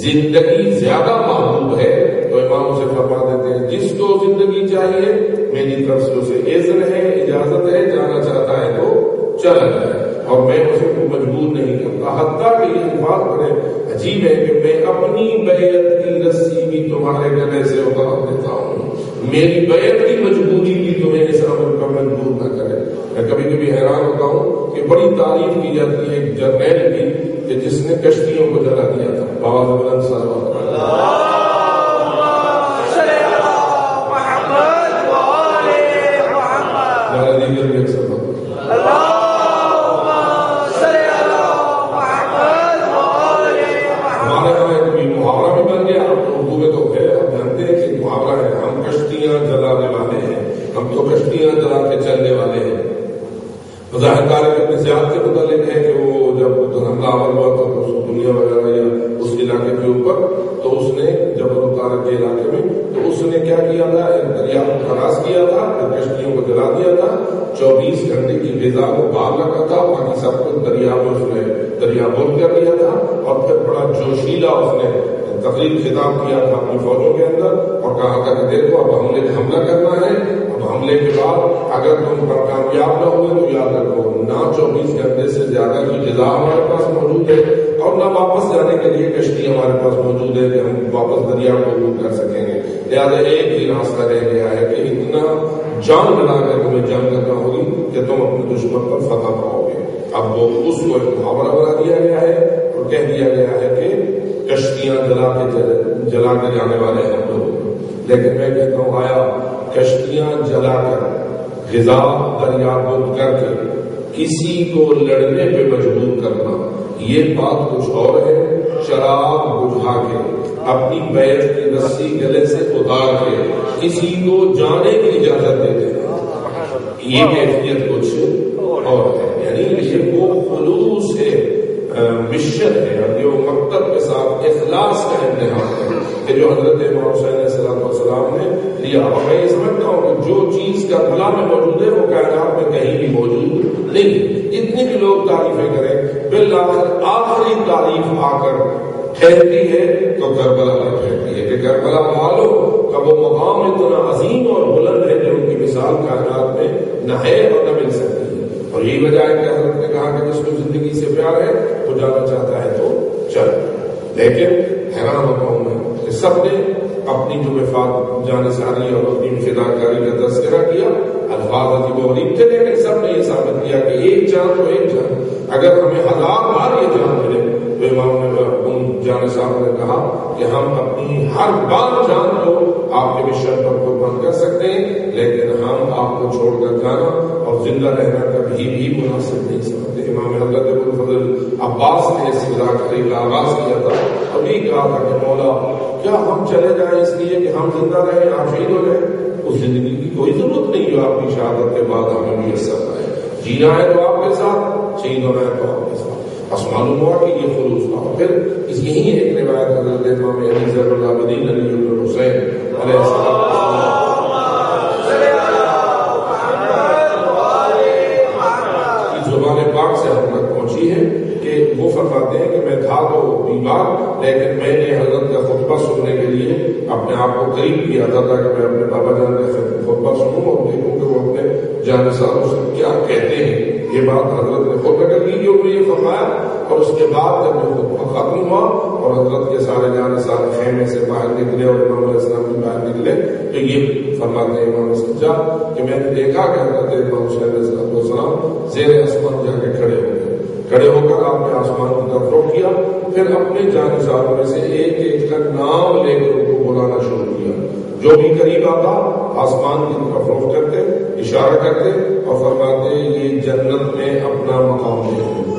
زندگی زیادہ محبوب ہے تو امام اسے فرما دیتے ہیں جس کو زندگی چاہیے میری طرف سے اسے اذن ہے، اجازت ہے، جانا چاہتا ہے تو چلا جائے اور میں اسے کو مجبور نہیں کرتا. حتیٰ کہ یہ بات بڑے عجیب ہے کہ میں اپنی بیعت کی رسی بھی تمہارے گلے سے اتار دیتا ہوں، میری بیعت کی مجبوری بھی تمہیں اس عمل پر مجبور نہ کرے. میں کبھی کبھی حیران ہوتا ہوں کہ بڑی تعریف کی جاتی ہے ایک جرنیل کی کہ جس نے کشتیوں کو جلا دیا تھا. بابا بلند صاحب محاورہ بھی بن گیا. اردو میں تو ہے، آپ جانتے ہیں کہ محاورہ ہے ہم کشتیاں جلانے والے ہیں، ہم تو کشتیاں جلا کے چلنے والے ہیں. ظاہر طالب ابن زیاد کے متعلق ہے کہ وہ جب حملہ آور ہوا تو دنیا وغیرہ یا اس علاقے کے اوپر، تو اس نے جب طارق کے علاقے میں تو اس نے کیا کیا تھا، ایک دریا کو خلاص کیا تھا، کشتیوں کو جلا دیا تھا، 24 گھنٹے کی غذا کو باہر رکھا تھا، باقی سب کچھ دریا میں اس نے دریا بند کر دیا تھا. اور پھر بڑا جوشیلا اس نے تقریب خطاب کیا تھا اپنی فوجوں کے اندر اور کہا تھا کہ دیکھو اب ہم نے حملہ کرنا ہے، اب حملے کے بعد اگر تم پر کامیاب نہ ہوئے تو یاد رکھو نہ 24 گھنٹے سے زیادہ کی غذا ہمارے پاس موجود ہے اور نہ واپس جانے کے لیے کشتی ہمارے پاس موجود ہے کہ ہم واپس دریا کو عبور کر سکیں گے. لہٰذا ایک ہی راستہ رہ گیا ہے کہ اتنا جان لگا کر تمہیں جنگ کرنا ہوگی کہ تم اپنے دشمن پر فتح پاؤ گے. اب وہ اس کو ایک محاورہ بنا دیا گیا ہے اور کہہ دیا گیا ہے کہ کشتیاں جلا کے جانے والے ہیں لوگ. لیکن میں کہتا ہوں آیا کشتیاں جلا کر غذا دریا بند کر کے کسی کو لڑنے پہ مجبور کرنا یہ بات کچھ اور ہے. شراب بجھا کے اپنی بیعت کی رسی گلے سے اتار کے کسی کو جانے کی اجازت دے دینا یہ کیفیت کچھ اور ہے. یعنی یہ وہ خلوص ہے، مشن ہے، جو مکتب کے ساتھ اخلاص کا امتحان ہے کہ جو حضرت امام حسین علیہ السلام نے لیا. اور میں یہ سمجھتا ہوں کہ جو چیز کا بھلا میں موجود ہے وہ کائنات میں کہیں بھی موجود نہیں. اتنی بھی لوگ تعریفیں کریں بالآخر آخری تعریف آ کر ٹھہرتی ہے تو کربلا میں ٹھہرتی ہے کہ کربلا والوں کا وہ مقام اتنا عظیم اور بلند ہے کہ ان کی مثال کائنات میں نہ ہے اور نہ مل سکتی ہے. اور یہی وجہ ہے کہ حضرت نے کہا کہ جس کو زندگی سے پیار ہے وہ جانا چاہتا ہے تو چل. لیکن حیران ہوتا ہوں میں کہ سب نے اپنی جو مفاد جانثاری اور اپنی فداکاری کا تذکرہ کیا، الفاظ عجیب و غریب تھے، لیکن سب نے یہ ثابت کیا کہ ایک جان تو ایک جان، اگر ہمیں 1000 بار یہ جان ملے تو امام نے جان صاحب نے کہا کہ ہم اپنی ہر بار جان کو آپ کے مشن پر قربان کر سکتے ہیں، لیکن ہم آپ کو چھوڑ کر جانا اور زندہ رہنا کبھی بھی مناسب نہیں سمجھتے. امام حضرت ابوالفضل عباس نے اس مذاکرے کا آغاز کیا تھا اور یہ کہا تھا کہ مولا کیا ہم چلے جائیں اس لیے کہ ہم زندہ رہیں، آپ شہید ہو جائیں؟ اس زندگی کی کوئی ضرورت نہیں جو آپ کی شہادت کے بعد ہمیں میسر آئے. جینا ہے تو آپ کے ساتھ، شہید ہونا ہے تو آپ کے ساتھ. بس معلوم ہوا کہ یہ خلوص تھا. پھر یہی ایک روایت حضرت امام علی زین العابدین علی بن حسین علیہ السلام کی زبان پاک سے ہم تک پہنچی ہے کہ وہ فرماتے ہیں کہ میں تھا تو بیمار، لیکن میں نے حضرت کا خطبہ سننے کے لیے اپنے آپ کو قریب کیا تھا تاکہ میں اپنے بابا جان کا خطبہ خطبہ سنوں اور دیکھوں کہ وہ اپنے جانثاروں سے کیا کہتے ہیں. یہ بات حضرت نے خود نقل کی جو یہ فرمایا. اور اس کے بعد جب یہ خطبہ ختم ہوا اور حضرت کے سارے جانثار خیمے سے باہر نکلے اور امام علیہ السلام بھی باہر نکلے تو یہ فرماتے ہیں امام سجاد کہ میں نے دیکھا کہ حضرت امام حسین علیہ السلام زیر آسمان جا کے کھڑے ہو گئے. کھڑے ہو کر آپ نے آسمان کی طرف رخ کیا. پھر اپنے جانثاروں میں سے ایک ایک کا نام لے کر ان کو بلانا شروع کیا. جو بھی قریب آتا آسمان کی طرف رخ کرتے, اشارہ کرتے اور فرماتے یہ جنت میں اپنا مقام دیکھ لو,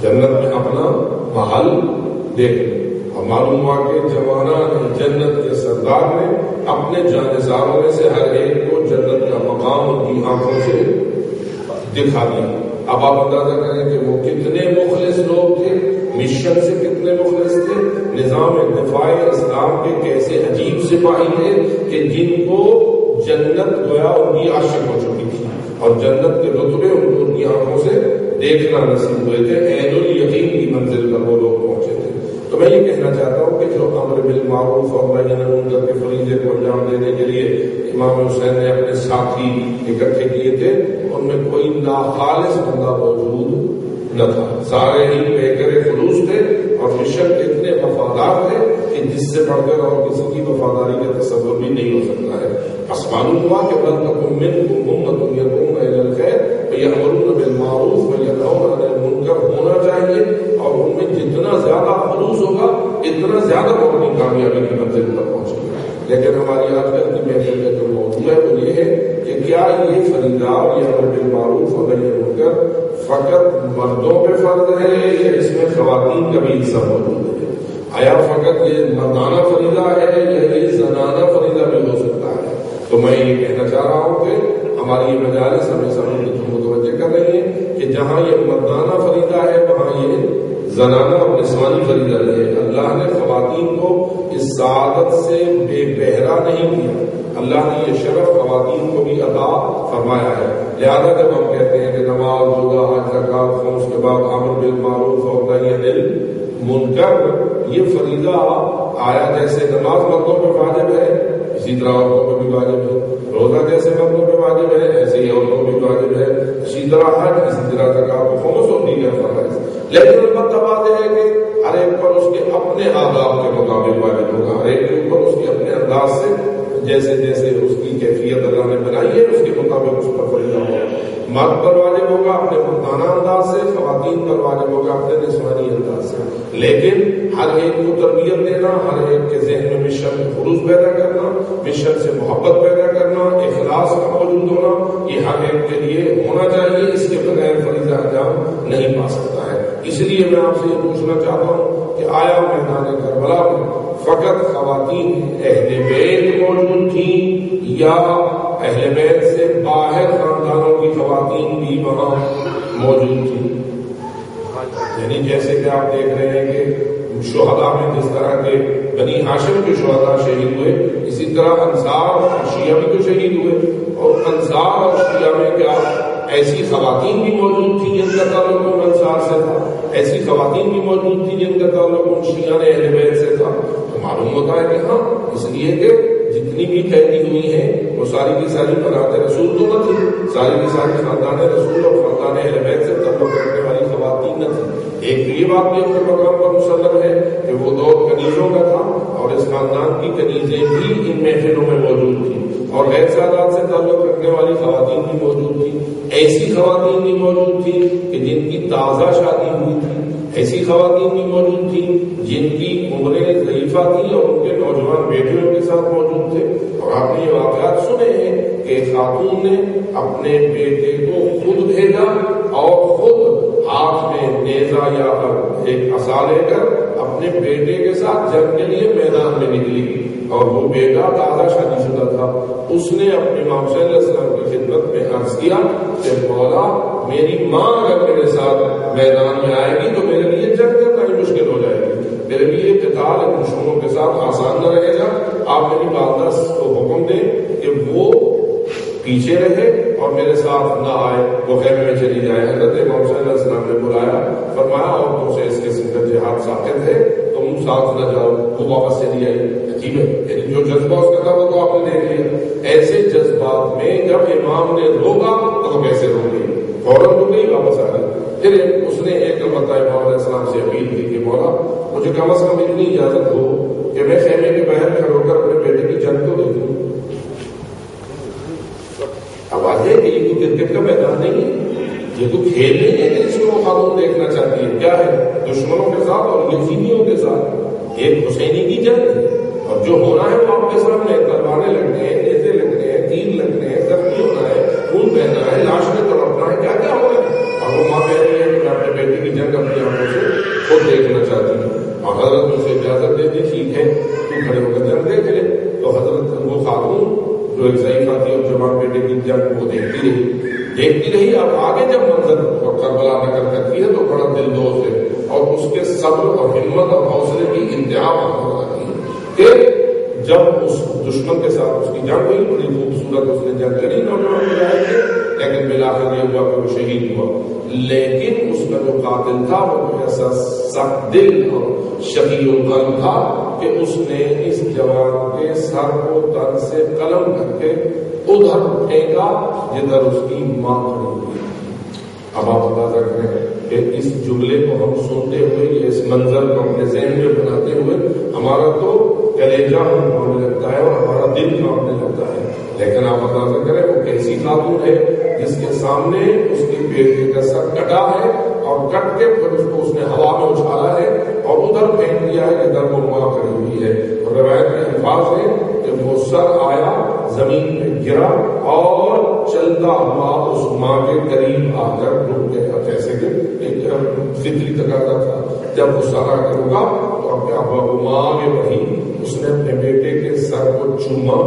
جنت میں اپنا محل دیکھ لو. اور معلوم ہوا کہ جوانہ جنت کے سردار نے اپنے جانثاروں میں سے ہر ایک کو جنت کا مقام ان کی آنکھوں سے دکھا دیا. اب آپ اندازہ کریں کہ وہ کتنے مخلص لوگ تھے, مشن سے کتنے مخلص تھے, نظام دفاع اسلام کے کیسے عجیب سپاہی تھے کہ جن کو جنت گویا ان کی عاشق ہو چکی تھی اور جنت کے رتبے ان کی آنکھوں سے دیکھنا نصیب ہوئے تھے. عین الیقین کی منزل پر وہ لوگ پہنچے تھے. تو میں یہ کہنا چاہتا ہوں کہ جو امر بالمعروف اور نہی عن المنکر کے فریضے کو انجام دینے کے لیے امام حسین نے اپنے ساتھی اکٹھے کیے تھے, ان میں کوئی ناخالص بندہ موجود نہ تھا. سارے ہی بہتر خلوص تھے اور مشن کے اتنے وفادار تھے کہ جس سے بڑھ کر اور کسی کی وفاداری کا تصور بھی نہیں ہو سکتا ہے. بس معلوم ہوا کہ وَلْتَكُن مِّنكُمْ أُمَّةٌ يَدْعُونَ إِلَى الْخَيْرِ وَيَأْمُرُونَ بِالْمَعْرُوفِ وَيَنْهَوْنَ عَنِ الْمُنكَرِ ہونا چاہیے, اور ان میں جتنا زیادہ خلوص ہوگا اتنا زیادہ وہ اپنی کامیابی کی منزل پر پہنچے گا. لیکن ہماری آج کل کی محفل کا جو موضوع ہے وہ یہ ہے کہ کیا یہ فریضہ یہ امر بالمعروف اور نہی عن المنکر فقط مردوں پہ فرض ہے یا اس میں خواتین کا بھی حصہ موجود ہے؟ آیا فقط یہ مردانہ فریضہ ہے یا یہ زنانہ فریضہ بھی ہو سکتا ہے؟ تو میں یہ کہنا چاہ رہا ہوں کہ ہماری یہ مجالس ہمیں سمجھنے کی متوجہ کر رہی ہیں کہ جہاں یہ مردانہ فریضہ ہے وہاں یہ زنانہ اور نسوانی فریضہ ہے. اللہ نے خواتین کو اس سعادت سے بے بہرا نہیں کیا, اللہ نے یہ شرف خواتین کو بھی عطا فرمایا ہے. لہذا جب ہم کہتے ہیں کہ نماز, روزہ, حج, زکات, اس کے بعد امر بالمعروف اور نہی عن المنکر, یہ فریضہ آیا جیسے نماز مردوں پہ واجب ہے اسی طرح عورتوں پہ بھی واجب ہے, روزہ جیسے مردوں پہ واجب ہے ایسے ہی عورتوں پہ بھی واجب ہے, اسی طرح حج, اسی طرح زکات, خمس اور دیگر فرائض. لیکن البتہ بات یہ ہے کہ ہر ایک پر اس کے اپنے آداب کے مطابق واجب ہوگا, ہر ایک کے اوپر اس کے اپنے انداز سے جیسے جیسے اس کی کیفیت اللہ نے بنائی ہے اس کے مطابق اس پر فریضہ ہوگا. مرد پر واجب ہوگا اپنے مردانہ انداز سے, خواتین پر واجب ہوگا اپنے نسوانی انداز سے. لیکن ہر ایک کو تربیت دینا, ہر ایک کے ذہن میں مشن خلوص پیدا کرنا, مشن سے محبت پیدا کرنا, اخلاص کا موجود ہونا, یہ ہر ایک کے لیے ہونا چاہیے. اس کے بغیر فریضہ انجام نہیں پا سکتا ہے. اس لیے میں آپ سے یہ پوچھنا چاہتا ہوں کہ آیا میدان کربلا میں فقط خواتین اہل بیت موجود تھیں یا اہل بیت سے باہر خاندانوں کی خواتین بھی وہاں موجود تھیں؟ یعنی جیسے کہ آپ دیکھ رہے ہیں کہ شہداء میں جس طرح کے بنی ہاشم کے شہداء شہید ہوئے, اسی طرح انصار اور شیعہ بھی تو شہید ہوئے. اور انصار اور شیعہ میں کیا ایسی خواتین بھی موجود تھیں جن کا تعلق ان انصار سے تھا, ایسی خواتین بھی موجود تھیں جن کا تعلق ان شیعہ نے اہل بیت سے تھا؟ تو معلوم ہوتا ہے کہ ہاں, اس لیے کہ جتنی بھی قیدی ہوئی ہیں وہ ساری کی ساری بنات رسول تو نہ تھی, ساری کی ساری خاندان رسول اور خاندان اہل بیت سے تعلق رکھنے والی خواتین نہ تھی. ایک تو یہ بات بھی اپنے مقام پر مسلم ہے کہ وہ دور کنیزوں کا تھا اور اس خاندان کی کنیزیں بھی ان محفلوں میں موجود تھیں, اور غیر سادات سے تعلق رکھنے والی خواتین بھی موجود تھیں. ایسی خواتین بھی موجود تھیں کہ جن کی تازہ شادی ہوئی تھی, ایسی خواتین بھی موجود تھیں جن کی عمریں ضعیفہ تھیں اور ان کے نوجوان بیٹے ان کے ساتھ موجود تھے. اور آپ نے یہ واقعات سنے ہیں کہ خاتون نے اپنے بیٹے کو خود بھیجا اور خود ہاتھ میں نیزہ یا ایک عصا لے کر اپنے بیٹے کے ساتھ جنگ کے لیے میدان میں نکلی, اور وہ بیٹا تازہ شادی شدہ تھا. اس نے اپنے امام صلی اللہ علیہ وسلم کی خدمت میں عرض کیا کہ مولا میری ماں اگر میرے ساتھ میدان میں آئے گی تو میرے لیے جنگ کرنا ہی مشکل ہو جائے گی, میرے لیے قتال دشمنوں کے ساتھ آسان نہ رہے گا. آپ میری والدہ کو حکم دیں کہ وہ پیچھے رہے اور میرے ساتھ نہ آئے, وہ خیمے میں چلی جائے. حضرت امام صلی اللہ علیہ وسلم نے بلایا, فرمایا عورتوں سے اس قسم کا جہاد ساقط ہے, تم ساتھ نہ جاؤ. وہ واپس چلی آئی. ٹھیک ہے، یعنی جو جذبہ اس کا تھا وہ تو آپ نے دیکھ لیا. ایسے جذبات میں جب امام نے روکا تو کیسے روک گئی؟ فوراً تو نہیں واپس آ گئی. پھر اس نے ایک مرتبہ امام علیہ السلام سے اپیل کی کہ مولا مجھے کم از کم اتنی اجازت ہو کہ میں خیمے کے باہر کھڑے ہو کر اپنے بیٹے کی جنگ تو دیکھوں. اب آج ہے کہ یہ تو کرکٹ کا میدان نہیں ہے، یہ تو کھیل نہیں ہے کہ اس میں وہ خاتون دیکھنا چاہتی ہے. کیا ہے؟ دشمنوں کے ساتھ اور یزیدیوں کے ساتھ ایک حسینی کی جنگ ہے، اور جو ہونا ہے وہ آپ کے سامنے. تلواریں لگنے ہیں، نیزے لگنے ہیں، تیر لگنے ہیں، زخمی ہونا ہے، خون بہنا ہے، لاش میں تڑپنا ہے، کیا کیا ہو رہا ہے. اور وہ ماں کہہ رہی ہے کہ میں اپنے بیٹے کی جنگ اپنی آنکھوں سے خود دیکھنا چاہتی ہوں. اور حضرت اسے اجازت دے دی، ٹھیک ہے تو کھڑے ہو کر جنگ دیکھ لے. تو حضرت وہ خاتون جو ایک ضعیفہ تھی اور جوان بیٹے کی جنگ وہ دیکھتی رہی. اب آگے جب منظر اور کربلا نقل کرتی ہے تو بڑا دل دوز ہے، اور اس کے صبر اور ہمت اور حوصلے کی انتہا ہوتی ہے کہ جب اس دشمن کے ساتھ اس کی جنگ ہوئی، بڑی خوبصورت اس نے جنگ کری نوجوان مجاہد تھے، لیکن بالآخر یہ ہوا کہ وہ شہید ہوا. لیکن اس کا جو قاتل تھا وہ ایسا سخت دل اور شقی القلب تھا کہ اس نے اس جوان کے سر کو تن سے قلم کر کے ادھر پھینکا جدھر اس کی ماں کھڑی ہوئی. اب آپ اندازہ کریں کہ اس جملے کو ہم سنتے ہوئے یا اس منظر کو اپنے ذہن میں بناتے ہوئے ہمارا تو کلیجہ ہونے لگتا ہے اور ہمارا دل کانپنے لگتا ہے. لیکن آپ اندازہ کریں وہ کیسی خاتون ہے جس کے سامنے اس کے بیٹے کا سر کٹا ہے اور کٹ کے پھر اس کو اس نے ہوا میں اچھالا ہے اور ادھر پھینک دیا ہے ادھر وہ ماں کھڑی ہوئی ہے. اور روایت میں الفاظ ہے کہ وہ سر آیا زمین پہ گرا اور چلتا ہوا اس ماں کے قریب آ کر رک گیا، جیسے کہ ایک فطری تقاضا تھا. جب وہ سر آ کر رکا تو اب کیا ہوا، وہ ماں آگے بڑھی، اس نے اپنے بیٹے کے سر کو چوما،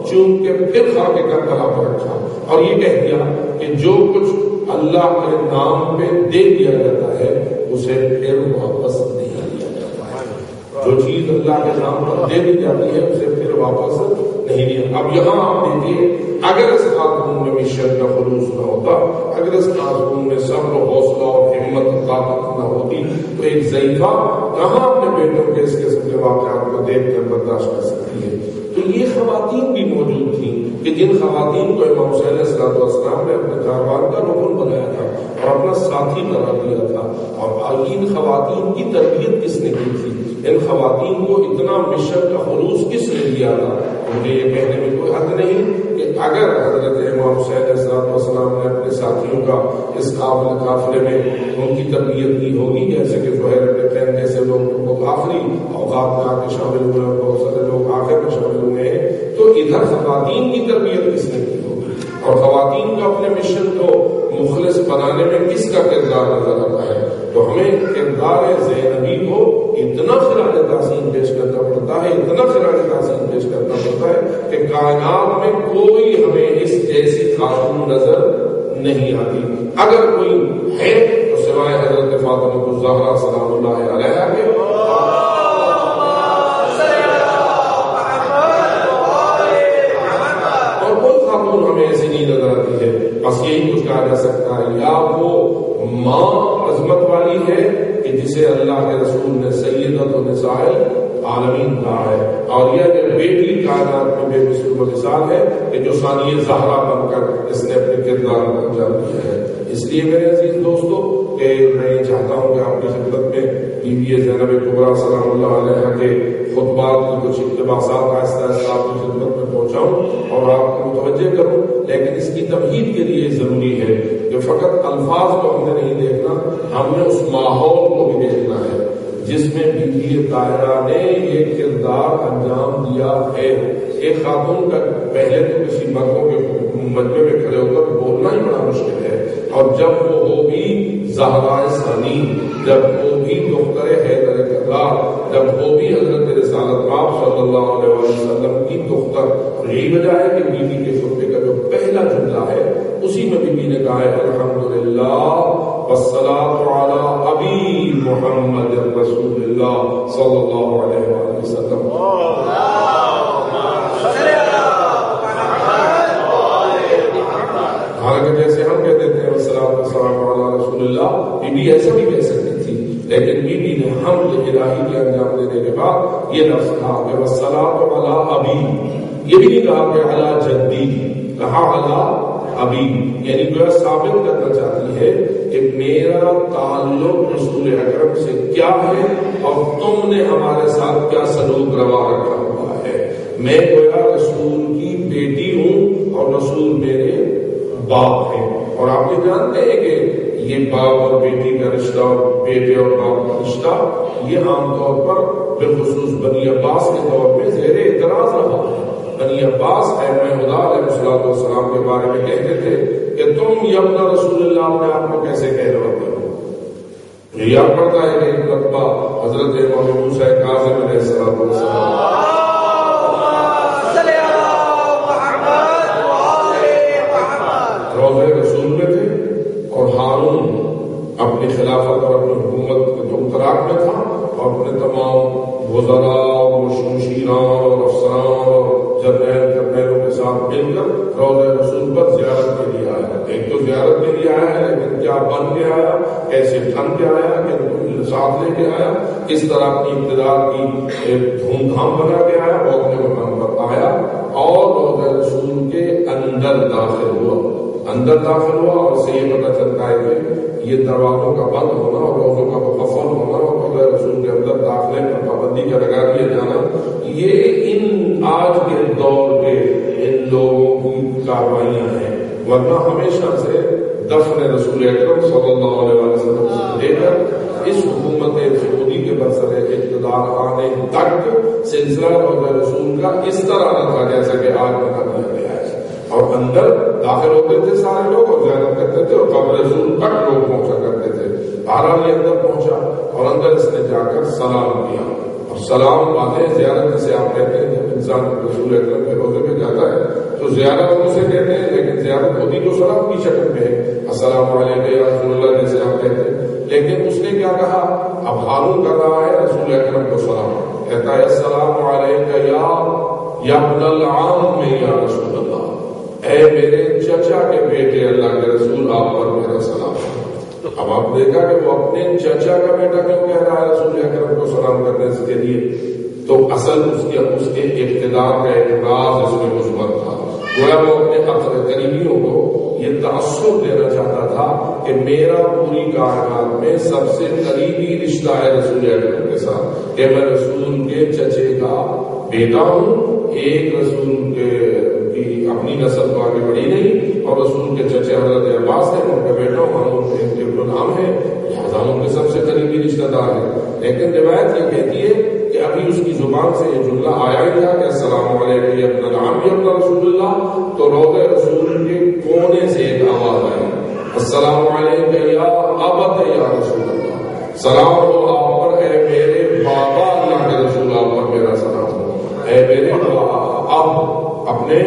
چوم کے پھر خاکے کا گلا پر رکھا اور یہ کہہ دیا کہ جو کچھ اللہ کے نام پہ دے دیا جاتا ہے اسے پھر واپس نہیں دیا جاتا ہے. جو چیز اللہ کے نام پر دے دی جاتی ہے اسے پھر واپس نہیں دیا. اب یہاں آپ دیکھیے، اگر اس خاتون میں مشن کا خلوص نہ ہوتا، اگر اس خاتون میں صبر و حوصلہ اور ہمت و طاقت نہ ہوتی تو ایک ضعیفہ کہاں اپنے بیٹوں کے اس قسم کے واقعات کو دیکھ کر برداشت کر سکتی ہے. تو یہ خواتین بھی موجود تھیں کہ جن خواتین کو امام حسین علیہ السلام نے اپنے کاروان کا رکن بنایا تھا اور اپنا ساتھی قرار دیا تھا. اور ان خواتین کی تربیت کس نے کی تھی؟ ان خواتین کو اتنا مشن کا خلوص کس نے دیا تھا؟ مجھے یہ کہنے میں کوئی حد نہیں کہ اگر حضرت امام حسین علیہ السلام نے اپنے ساتھیوں کا اس قافلے میں ان کی تربیت کی ہوگی، جیسے کہ زہیر بن خیر جیسے لوگ کو آخری اوقات میں آ کے شامل ہوئے اور بہت سارے لوگ آخر میں شامل ہوئے ہیں، تو ادھر خواتین کی تربیت کس نے کی ہوگی؟ اور خواتین کو اپنے مشن کو مخلص بنانے میں کس کا کردار نظر آتا ہے؟ تو ہمیں کردار زینبی کو اتنا خراج تحسین پیش کرنا پڑتا ہے، اتنا خراج تحسین پیش کرنا پڑتا ہے کہ کائنات میں کوئی ہمیں اس جیسی خاتون نظر نہیں آتی. اگر کوئی ہے تو سوائے حضرت فاطمہ الزہرا سلام اللہ علیہا کے، اور کوئی خاتون ہمیں ایسی نہیں نظر آتی ہے. بس یہی کچھ کہا جا سکتا ہے، یا وہ ماں عظمت والی ہے کہ جسے اللہ کے رسول نے سیدۃ النساء العالمین کہا ہے، اور یہ بیٹی کائنات میں بے مثل و مثال ہے کہ جو ثانیہ زہرا بن کر اس نے اپنے کردار کو انجام دیا ہے. اس لیے میرے عزیز دوستو کہ میں یہ چاہتا ہوں کہ آپ کی خدمت میں بی بی زینب کبریٰ سلام اللہ علیہا کے خطبات کی کچھ اقتباسات آہستہ آہستہ آپ کی خدمت میں پہنچاؤں اور آپ کو متوجہ کروں. لیکن اس کی تمہید کے لیے ضروری ہے کہ فقط الفاظ کو ہم نے نہیں دیکھنا، ہم نے اس ماحول کو بھی دیکھنا ہے جس میں بی بی طاہرہ نے یہ کردار انجام دیا ہے. ایک خاتون کا پہلے تو کسی مردوں کے مجمع میں کھڑے ہو کر بولنا ہی بڑا مشکل ہے، اور جب وہ ہوگی زہرائے ثانی، جب وہ بھی دختر حیدر کرار، جب وہ بھی حضرت رسالت آپ صلی اللہ علیہ وسلم کی دختر، اور یہی وجہ ہے کہ بی بی کے خطبے کا جو پہلا جملہ ہے اسی میں بی بی نے کہا ہے الحمدللہ والصلاۃ علی ابی محمد رسول اللہ صلی اللہ علیہ وآلہ وسلم. حالانکہ جیسے ہم کہتے تھے والصلاۃ والسلام علی رسول اللہ، بی بی ایسا بھی کہہ سکتی تھی لیکن بی بی نے حمد الہی کے انجام دینے کے بعد یہ لفظ کہا کہ والصلاۃ علی ابی، یہ بھی نہیں کہا کہ علی جدی، کہا علی ابی، یعنی جو ثابت کرنا چاہتی ہے کہ میرا تعلق رسول اکرم سے کیا ہے اور تم نے ہمارے ساتھ کیا سلوک روا رکھا ہوا ہے۔ میں گویا رسول کی بیٹی ہوں اور رسول میرے باپ ہیں، اور آپ یہ جانتے ہیں کہ یہ باپ اور بیٹی کا رشتہ اور بیٹے اور باپ کا رشتہ یہ عام طور پر بالخصوص بنی عباس کے دور میں زیر اعتراض رہا۔ بنی عباس احمد خدا علیہ السلام کے بارے میں کہتے تھے کہ تم یبن رسول اللہ اپنے آپ کو کیسے کہلواتے ہو؟ یہ یاد پڑتا ہے کہ ایک مرتبہ حضرت امام موسیٰ کاظم علیہ السلام روضہ رسول میں تھے اور ہارون اپنی خلافت اور اپنی حکومت کے دمتراک میں تھا، اور اپنے تمام وزراء اور شمشیران اور افسران اور جرنیل کرنیلوں کے ساتھ مل کر روضہ رسول پر زیارت کے لیے آیا۔ ایک تو زیارت کے لیے آیا ہے، لیکن کیا بن کے آیا، کیسے ٹھن کے آیا، کہ ساتھ لے کے آیا، کس طرح اپنی اقتدار کی دھوم دھام بنا کے آیا، وہ اپنے مقام پر آیا اور روضہ رسول کے اندر داخل ہوا اور سے یہ پتہ چلتا ہے کہ یہ دروازوں کا بند ہونا اور روزوں کا مقفل ہونا اور روضہ رسول کے اندر داخلے پر پابندی کا لگا دیا جانا، یہ ان آج کے دور کے ان لوگوں کی کاروائیاں ہیں، ورنہ ہمیشہ سے دفن رسول اکرم صلی اللہ علیہ وسلم سے لے کر اس حکومت سعودی کے برسر اقتدار آنے تک سلسلہ روضہ رسول کا اس طرح نہ تھا جیسا کہ آج بنا دیا گیا ہے، اور اندر داخل ہوتے تھے سارے لوگ اور زیارت کرتے تھے اور قبر رسول تک لوگ پہنچا کرتے تھے۔ بہرحال یہ اندر پہنچا اور اندر اس نے جا کر سلام کیا، اور سلام باتیں زیارت جسے آپ کہتے ہیں جب انسان رسول اکرم کے روضے میں جاتا ہے تو زیارت ان سے کہتے ہیں، لیکن زیارت ہوتی تو سلام کی شکل میں ہے، السلام علیکم یا رسول اللہ جیسے آپ کہتے ہیں، لیکن اس نے کیا کہا؟ اب ہارون کر رہا ہے رسول اکرم کو سلام، کہتا ہے السلام علیکم یا ابن العام میں یا رسول اللہ، اے میرے چچا کے بیٹے اللہ کے رسول، آپ پر میرا سلام۔ اب آپ دیکھا کہ وہ اپنے چچا کا بیٹا کیوں کہہ رہا ہے رسول اکرم کو سلام کرنے کے لیے؟ تو اصل اس کے اقتدار کا اعتراض اس میں مثبت تھا، گویا وہ اپنے قریبیوں کو یہ تاثر دینا چاہتا تھا کہ میرا پوری کائنات میں سب سے قریبی رشتہ ہے رسول اکرم کے ساتھ، کہ میں رسول کے چچے کا بیٹا ہوں، ایک رسول کے اپنی نسل تو آگے بڑھی نہیں، اور رسول کے چچے حضرت عباس ہیں، ان کا بیٹا ہوں، ابن نام ہے، لہٰذا ان کے سب سے قریبی رشتہ دار ہے۔ لیکن روایت یہ کہتی ہے کہ ابھی اس کی زبان سے یہ جملہ آیا ہی تھا کہ السلام علیکم یا ابن العام یا ابن رسول اللہ، تو روضہ رسول کے کونے سے ایک آواز آئی، السلام علیکم یا ابت یا رسول اللہ، سلام ہو آپ پر اے میرے بابا اللہ کے رسول، آپ پر میرا سلام ہو، اے میرے اب اپنے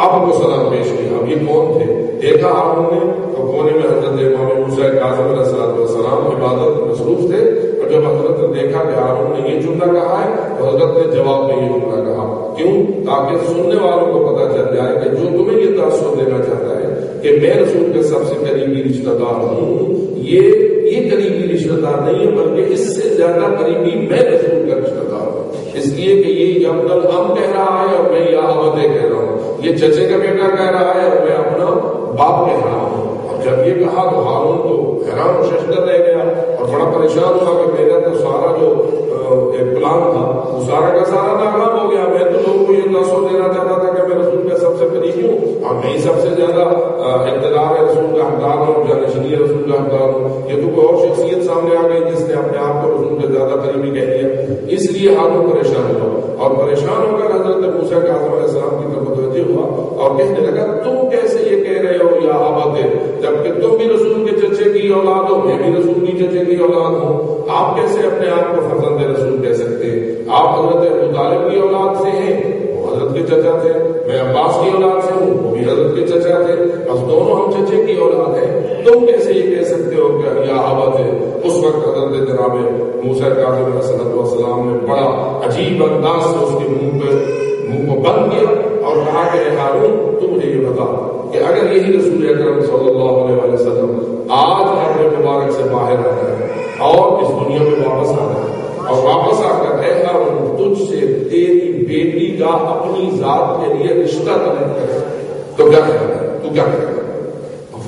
اب کو سلام پیش کیا۔ اب یہ کون تھے؟ دیکھا ہارون نے تو کونے میں حضرت امام موسیٰ کاظم علیہ السلام عبادت میں مصروف تھے، اور جب حضرت نے دیکھا کہ ہارون نے یہ جملہ کہا ہے تو حضرت نے جواب میں یہ جملہ کہا، کیوں؟ تاکہ سننے والوں کو پتہ چل جائے کہ جو تمہیں یہ تاثر دینا چاہتا ہے کہ میں رسول کے سب سے قریبی رشتہ دار ہوں، یہ قریبی رشتہ دار نہیں ہے، بلکہ اس سے زیادہ قریبی میں رسول کا رشتہ دار ہوں، اس لیے کہ یہ ابن العام کہہ رہا ہے اور میں یا ابت کہہ رہا ہوں، یہ چچے کا بیٹا کہہ رہا ہے اور میں اپنا باپ کہہ رہا ہوں۔ اور جب یہ کہا تو ہارون تو حیران و ششدر رہ گیا اور بڑا پریشان ہوا کہ میرا تو سارا جو پلان تھا وہ سارا کا سارا ناکام ہو گیا، میں تو لوگوں کو یہ تاثر دینا چاہتا تھا کہ میں رسول کا سب سے قریبی ہوں اور میں سب سے زیادہ اقتدار ہے رسول کا حقدار ہوں، جانشینی رسول کا حقدار ہوں، یہ تو کوئی اور شخصیت سامنے آ گئی جس نے اپنے آپ کو رسول کے زیادہ قریبی کہہ دیا۔ اس لیے ہارون پریشان ہوا اور پریشان ہو کر حضرت موسیٰ کاظم علیہ السلام کی طرف متوجہ ہوا اور کہنے لگا تم کیسے یہ کہہ رہے ہو یا ابت، جبکہ تم بھی رسول کے چچے کی اولاد ہو، میں بھی رسول کی چچے کی اولاد ہوں، آپ کیسے اپنے آپ کو فرزند رسول کہہ سکتے؟ آپ حضرت ابو طالب کی اولاد سے ہیں، وہ حضرت کے چچا تھے، میں عباس کی اولاد سے ہوں، وہ بھی حضرت کے چچا تھے، بس دونوں ہم چچے کی اولاد ہیں، تم کیسے یہ کہہ سکتے ہو کہ یا ابت؟ اس وقت حضرت جناب موسیٰ کاظم علیہ السلام نے بڑا عجیب انداز سے اس کے منہ کو بند کیا اور کہا کہ اے ہارون تم مجھے یہ بتا کہ اگر یہی رسول اکرم صلی اللہ علیہ وسلم آج اپنے مبارک سے باہر آ جائے اور اس دنیا میں واپس آنا ہے، اور واپس آ کر اے ہارون تجھ سے تیری بیٹی کا اپنی ذات کے لیے رشتہ طلب کرے تو کیا کرے گا؟ تو کیا کرے گا؟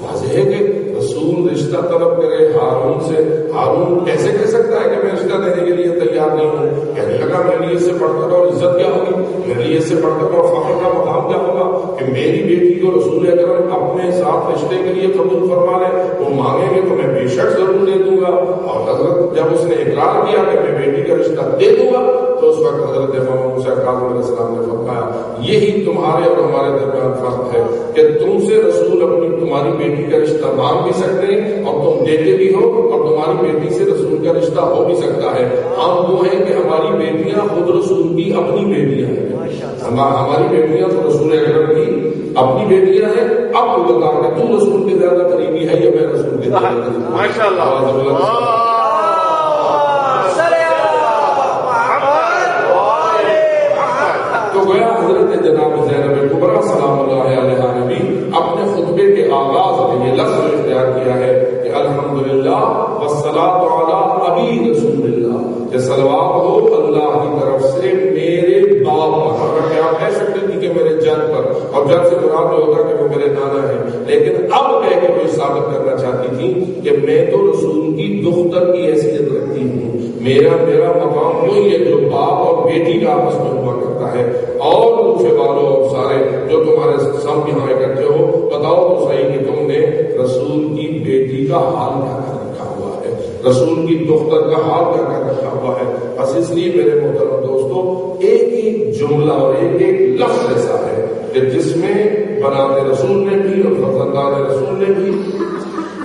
واضح ہے کہ رسول رشتہ طلب کرے ہارون سے، ہارون کیسے کہہ سکتا ہے کہ میں رشتہ دینے کے لیے تیار نہیں ہوں؟ کہنے لگا میرے لیے اس سے بڑھ کر اور عزت کیا ہوگی، میرے لیے اس سے بڑھ کر اور فخر کا مقام کیا ہوگا کہ میری بیٹی کو رسول اکرم اپنے ساتھ رشتے کے لیے قبول فرما لے، وہ مانگیں گے تو میں بے شک ضرور دے دوں گا۔ اور حضرت جب اس نے اقرار کیا کہ میں بیٹی کا رشتہ دے دوں گا تو اس وقت حضرت محمد موسیٰ کاظم علیہ السلام نے فرمایا یہی تمہارے اور ہمارے درمیان فرق ہے کہ تم سے رسول اپنی تمہاری بیٹی کا رشتہ مانگ بھی سکتے ہیں اور تم دیتے بھی ہو، اور تمہاری بیٹی سے رسول کا رشتہ ہو بھی سکتا ہے۔ ہم وہ ہیں کہ ہماری بیٹیاں خود رسول کی اپنی بیٹیاں ہیں، ہماری بیٹیاں تو رسول اکرم کی اپنی بیٹیاں ہیں۔ اب تو بتا کہ تم رسول کے زیادہ قریبی ہے یا میں رسول کے زیادہ قریبی؟ تو گویا حضرت جناب زینب کبریٰ سلام اللہ علیہ نے بھی اپنے خطبے کے آغاز میں یہ لفظ اختیار کیا ہے کہ الحمدللہ والصلاۃ علی ابی رسول اللہ، کہ صلوات ہو اللہ کی طرف سے میرے باپ پر۔ کہ آپ کہہ سکتے تھے کہ میرے جد پر، اور جد سے مراد ہوگا کہ وہ میرے نانا ہے، لیکن اب کہہ کے کوئی ثابت کرنا چاہتی تھی کہ میں تو رسول کی دختر کی حیثیت رکھتی ہوں، میرا مقام وہی ہے جو باپ اور بیٹی کا آپس میں ہوا کرتا ہے۔ اور دوسرے والوں اور سارے جو تمہارے سب یہاں اکٹھے ہو، بتاؤ تو صحیح کہ تم نے رسول کی بیٹی کا حال کیا کر رکھا ہوا ہے، رسول کی دختر کا حال کیا کر رکھا ہوا ہے۔ بس اس لیے میرے محترم دوستو ایک ایک جملہ اور ایک ایک لفظ ایسا ہے کہ جس میں بنات رسول نے بھی اور فرزندان رسول نے بھی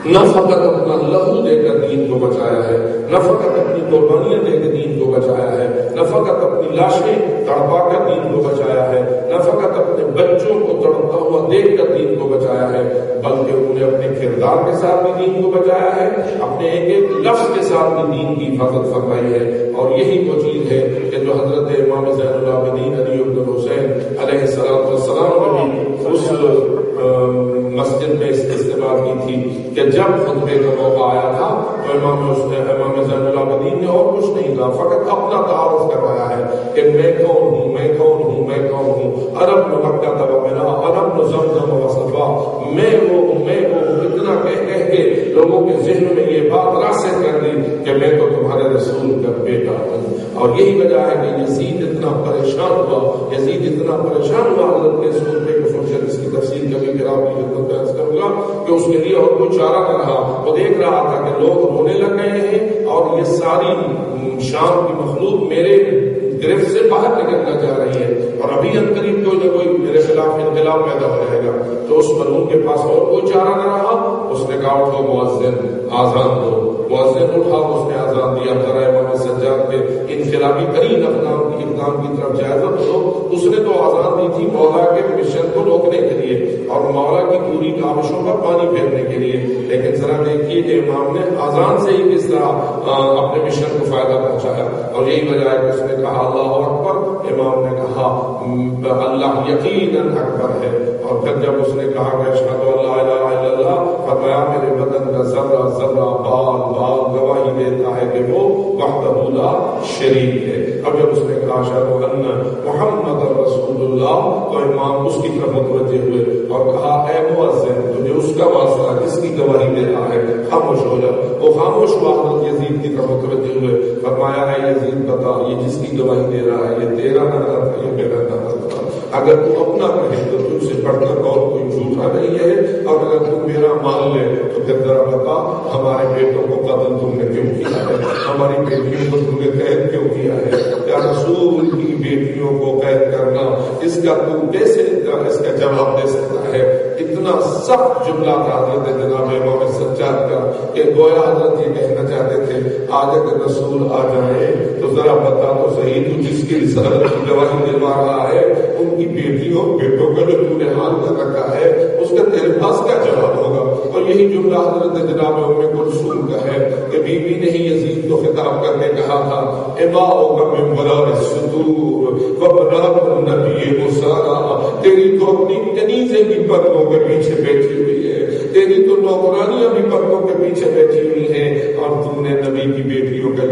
نہ فقط اپنا لہو دے کر دین کو بچایا ہے، نہ فقط اپنی قربانیاں دے کر دین کو بچایا ہے، نہ فقط اپنی لاشیں تڑپا کر دین کو بچایا ہے، نہ فقط اپنے بچوں کو تڑپتا ہوا دیکھ کر دین کو بچایا ہے، بلکہ انہوں نے اپنے کردار کے ساتھ بھی دین کو بچایا ہے، اپنے ایک ایک لفظ کے ساتھ بھی دین کی حفاظت فرمائی ہے۔ اور یہی وہ چیز ہے کہ جو حضرت امام زین العابدین علی بن حسین علیہ السلام نے بھی اس مسجد میں استعمال کی تھی کہ جب خطبے کا موقع آیا تھا تو امام زین العابدین نے اور کچھ نہیں کہا، فقط اپنا تعارف کروایا ہے کہ میں کون ہوں، میں کون ہوں، میں کون ہوں، عرب مکہ تبمنا عرب زمزم وصفا، میں وہ اتنا کہہ کے لوگوں کے ذہن میں یہ بات راسخ کر دی کہ میں تو تمہارے رسول کا بیٹا ہوں۔ اور یہی وجہ ہے کہ یزید اتنا پریشان ہوا حضرت کے خطبے کو سن کر، اس کی تفصیل کبھی پھر آپ کی خدمت میں عرض کروں گا کہ اس کے لیے اور کوئی چارہ نہ رہا، وہ دیکھ رہا تھا کہ لوگ رونے لگ گئے ہیں اور یہ ساری شام کی مخلوق میرے گرفت سے باہر نکلنا چاہ رہی ہے، اور ابھی عنقریب کوئی نہ کوئی میرے خلاف انقلاب پیدا ہو جائے گا۔ تو اس ملعون کے پاس اور کوئی چارہ نہ رہا، اس نے کہا اٹھو مؤذن آزان دو۔ مؤذن اٹھا، اس نے آزان دیا۔ ذرا امام سجاد کے انقلابی ترین اقدام کی طرف جائزہ دو۔ اس نے تو آزان دی تھی مولا کے مشن کو روکنے کے لیے اور مولا کی پوری کاوشوں پر پانی پھیرنے کے لیے، لیکن ذرا دیکھیے کہ امام نے آزان سے ہی کس طرح اپنے مشن کو فائدہ پہنچایا۔ اور یہی وجہ ہے کہ اس نے کہا اللہ اکبر، امام نے کہا اللہ یقیناً اکبر ہے، اور پھر جب اس نے کہا کہ اشہد ان لا الہ الا اللہ، فرمایا میرے بدن کا ذرہ ذرہ بال بال گواہی دیتا ہے کہ وہ وحدہ لا شریک ہے۔ اب جب اس نے کہا اشہد ان محمد رسول اللہ، تو امام اس کی طرف متوجہ ہوئے اور کہا اے مؤذن، تجھے اس کا واسطہ کس کی گواہی دے رہا ہے، خاموش ہو جا۔ وہ خاموش ہوا، حضرت یزید کی طرف متوجہ ہوئے، فرمایا اے یزید بتا یہ جس کی گواہی دے رہا ہے یہ تیرا نظر تھا یہ میرا نظر تھا، اگر تو اپنا کہے تو تجھ سے بڑھ کر اور کوئی جھوٹا نہیں ہے، اور اگر تم میرا مان لے تو پھر ذرا بتا ہمارے بیٹوں کو قتل تم نے کیوں کیا ہے، ہماری بیٹیوں کو تم نے قید کیوں کیا ہے، یا رسول کی بیٹیوں کو قید کرنا اس کا تو کیسے اس کا جواب دے سکتا ہے؟ اتنا سخت جملہ تھا حضرت جناب امام سجاد کا کہ گویا حضرت یہ کہنا چاہتے تھے آج اگر رسول آ جائے تو ذرا بتا تو صحیح، تو جس کی رسالت کی گواہی دلوا رہا ہے ان کی بیٹیوں بیٹوں کا جو تم نے حال کر رکھا ہے اس کا تیرے پاس کیا جواب ہوگا؟ اور یہی جملہ حضرت جناب ام کلثوم کا ہے کہ بی بی نے ہی یزید کو خطاب کر کے کہا تھا اماؤ کا من وراء الصدور وبنات النبی مسارا، تیری تو اپنی کنیزیں بھی پردوں کے پیچھے بیٹھی ہوئی ہے، تیری تو نوکرانیاں بھی پردوں کے پیچھے بیٹھی ہوئی ہیں، اور تم نے نبی کی بیٹیوں کا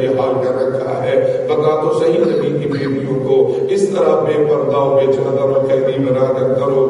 طرح بے پردہ و بے چادر و قیدی بنا کر گھروں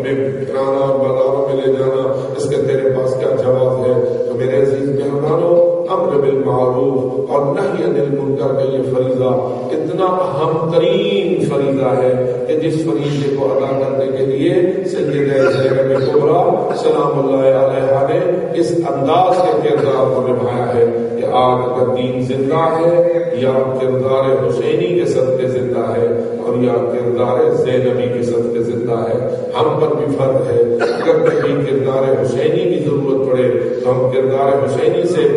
میں پھرانا اور بازاروں میں لے جانا، اس کا تیرے پاس کیا جواز ہے؟ تو میرے عزیز مہمانوں، امر بالمعروف اور نہی عن المنکر کا یہ فریضہ اتنا اہم ترین فریضہ ہے کہ جس فریضے کو ادا کرنے کے لیے سیدنا زینب کبریٰ سلام اللہ علیہا نے اس انداز کے کردار کو نبھایا ہے کہ آج کا دین زندہ ہے یا کردار حسینی کے صدقے زندہ ہے اور یا کردار زینبی کے صدقے زندہ ہے۔ ہم پر بھی فرض ہے، اگر کبھی کردار حسینی کی ضرورت پڑے تو ہم کردار حسینی سے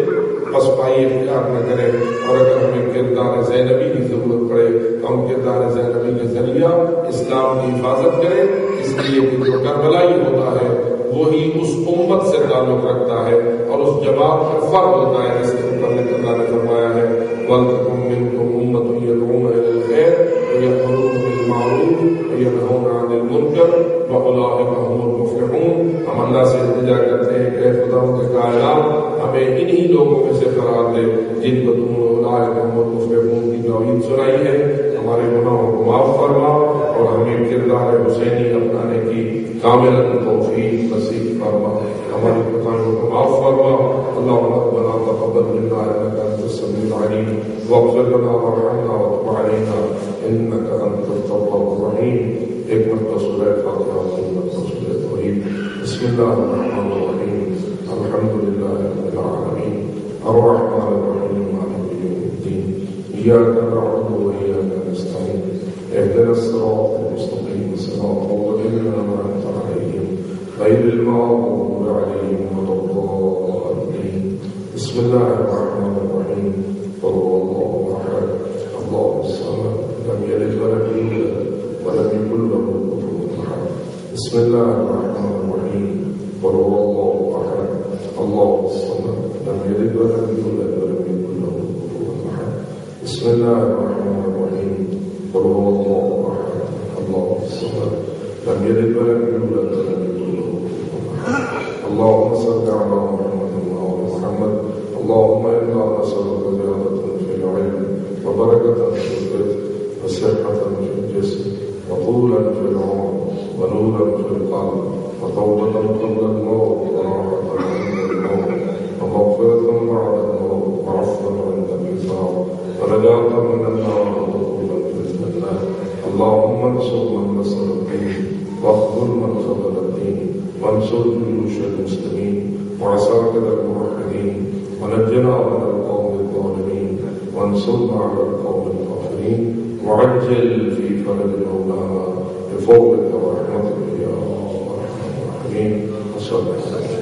پسپائی اختیار نہ کریں، اور اگر ہمیں کردار زینبی کی ضرورت پڑے تو ہم کردار زینبی کے ذریعہ اسلام کی حفاظت کریں، اس لیے کہ جو کربلائی ہوتا ہے وہی اس امت سے تعلق رکھتا ہے اور اس جماعت کا فرد ہوتا ہے جس کے اوپر اللہ نے فرمایا ہے وَلْتَكُن مِّنكُمْ أُمَّةٌ يَدْعُونَ إِلَى الْخَيْرِ وَيَأْمُرُونَ بِالْمَعْرُوفِ وَيَنْهَوْنَ عَنِ الْمُنكَرِ وَأُولَٰئِكَ هُمُ الْمُفْلِحُونَ۔ ہم اللہ سے التجا کرتے ہیں کہ اے خدا کے کائنات ہمیں انہی لوگوں میں سے قرار دے جن کو تم نے اولئک هم المفلحون کی توحید سنائی ہے۔ ہمارے گناہوں کو معاف فرما اور ہمیں کردار حسینی اپنانے کی کامل توفیق نصیب فرما، ہماری خطاؤں کو معاف فرما۔ اللهم ربنا تقبل منا انك انت السميع العليم واغفر لنا وارحمنا وتب علينا انك انت التواب الرحيم۔ ایک مرتبہ سورہ فاتحہ سورہ توحید۔ بسم اللہ الرحمن الرحیم، الحمد للہ رب العالمین، الرحمن الرحیم، مالک یوم الدین، ایاک نعبد وایاک نستعین، اهدنا الصراط المستقیم صراط الذین انعمت علیہم غیر المغضوب علیہم ولا الضالین۔ بسم اللہ الرحمن الرحیم، قل هو اللہ احد اللہ الصمد لم یلد ولم یولد ولم یکن له کفوا احد۔ بسم اللہ الرحمن الرحیم، قل هو اللہ احد اللہ الصمد لم یلد ولم یولد ولم یکن له کفوا احد۔ بسم اللہ الرحمن الرحیم، قل هو اللہ احد اللہ الصمد لم یلد ولم یولد ولم یکن له کفوا احد۔ اللهم صل على محمد وعلى محمد۔ اللهم انا نسألك زيادة في العلم وبركة في الرزق وصحة في الجسم وطولا في العمر ونورا في القلب وتوبة قبل الموت وراحة عند الموت ومغفرة بعد الموت وعفوا عند الحساب ونجاة من النار ودخولا في الجنة۔ اللهم انصر من نصر الدين واخذل من خذل الدين وانصر جيوش المسلمين وعساكر الموحدين ونجنا من القوم الظالمين وانصرنا على القوم الكافرين وعجل في فرج مولانا بفضلك ورحمتك يا ارحم الراحمين۔ وصلى الله عليه وسلم۔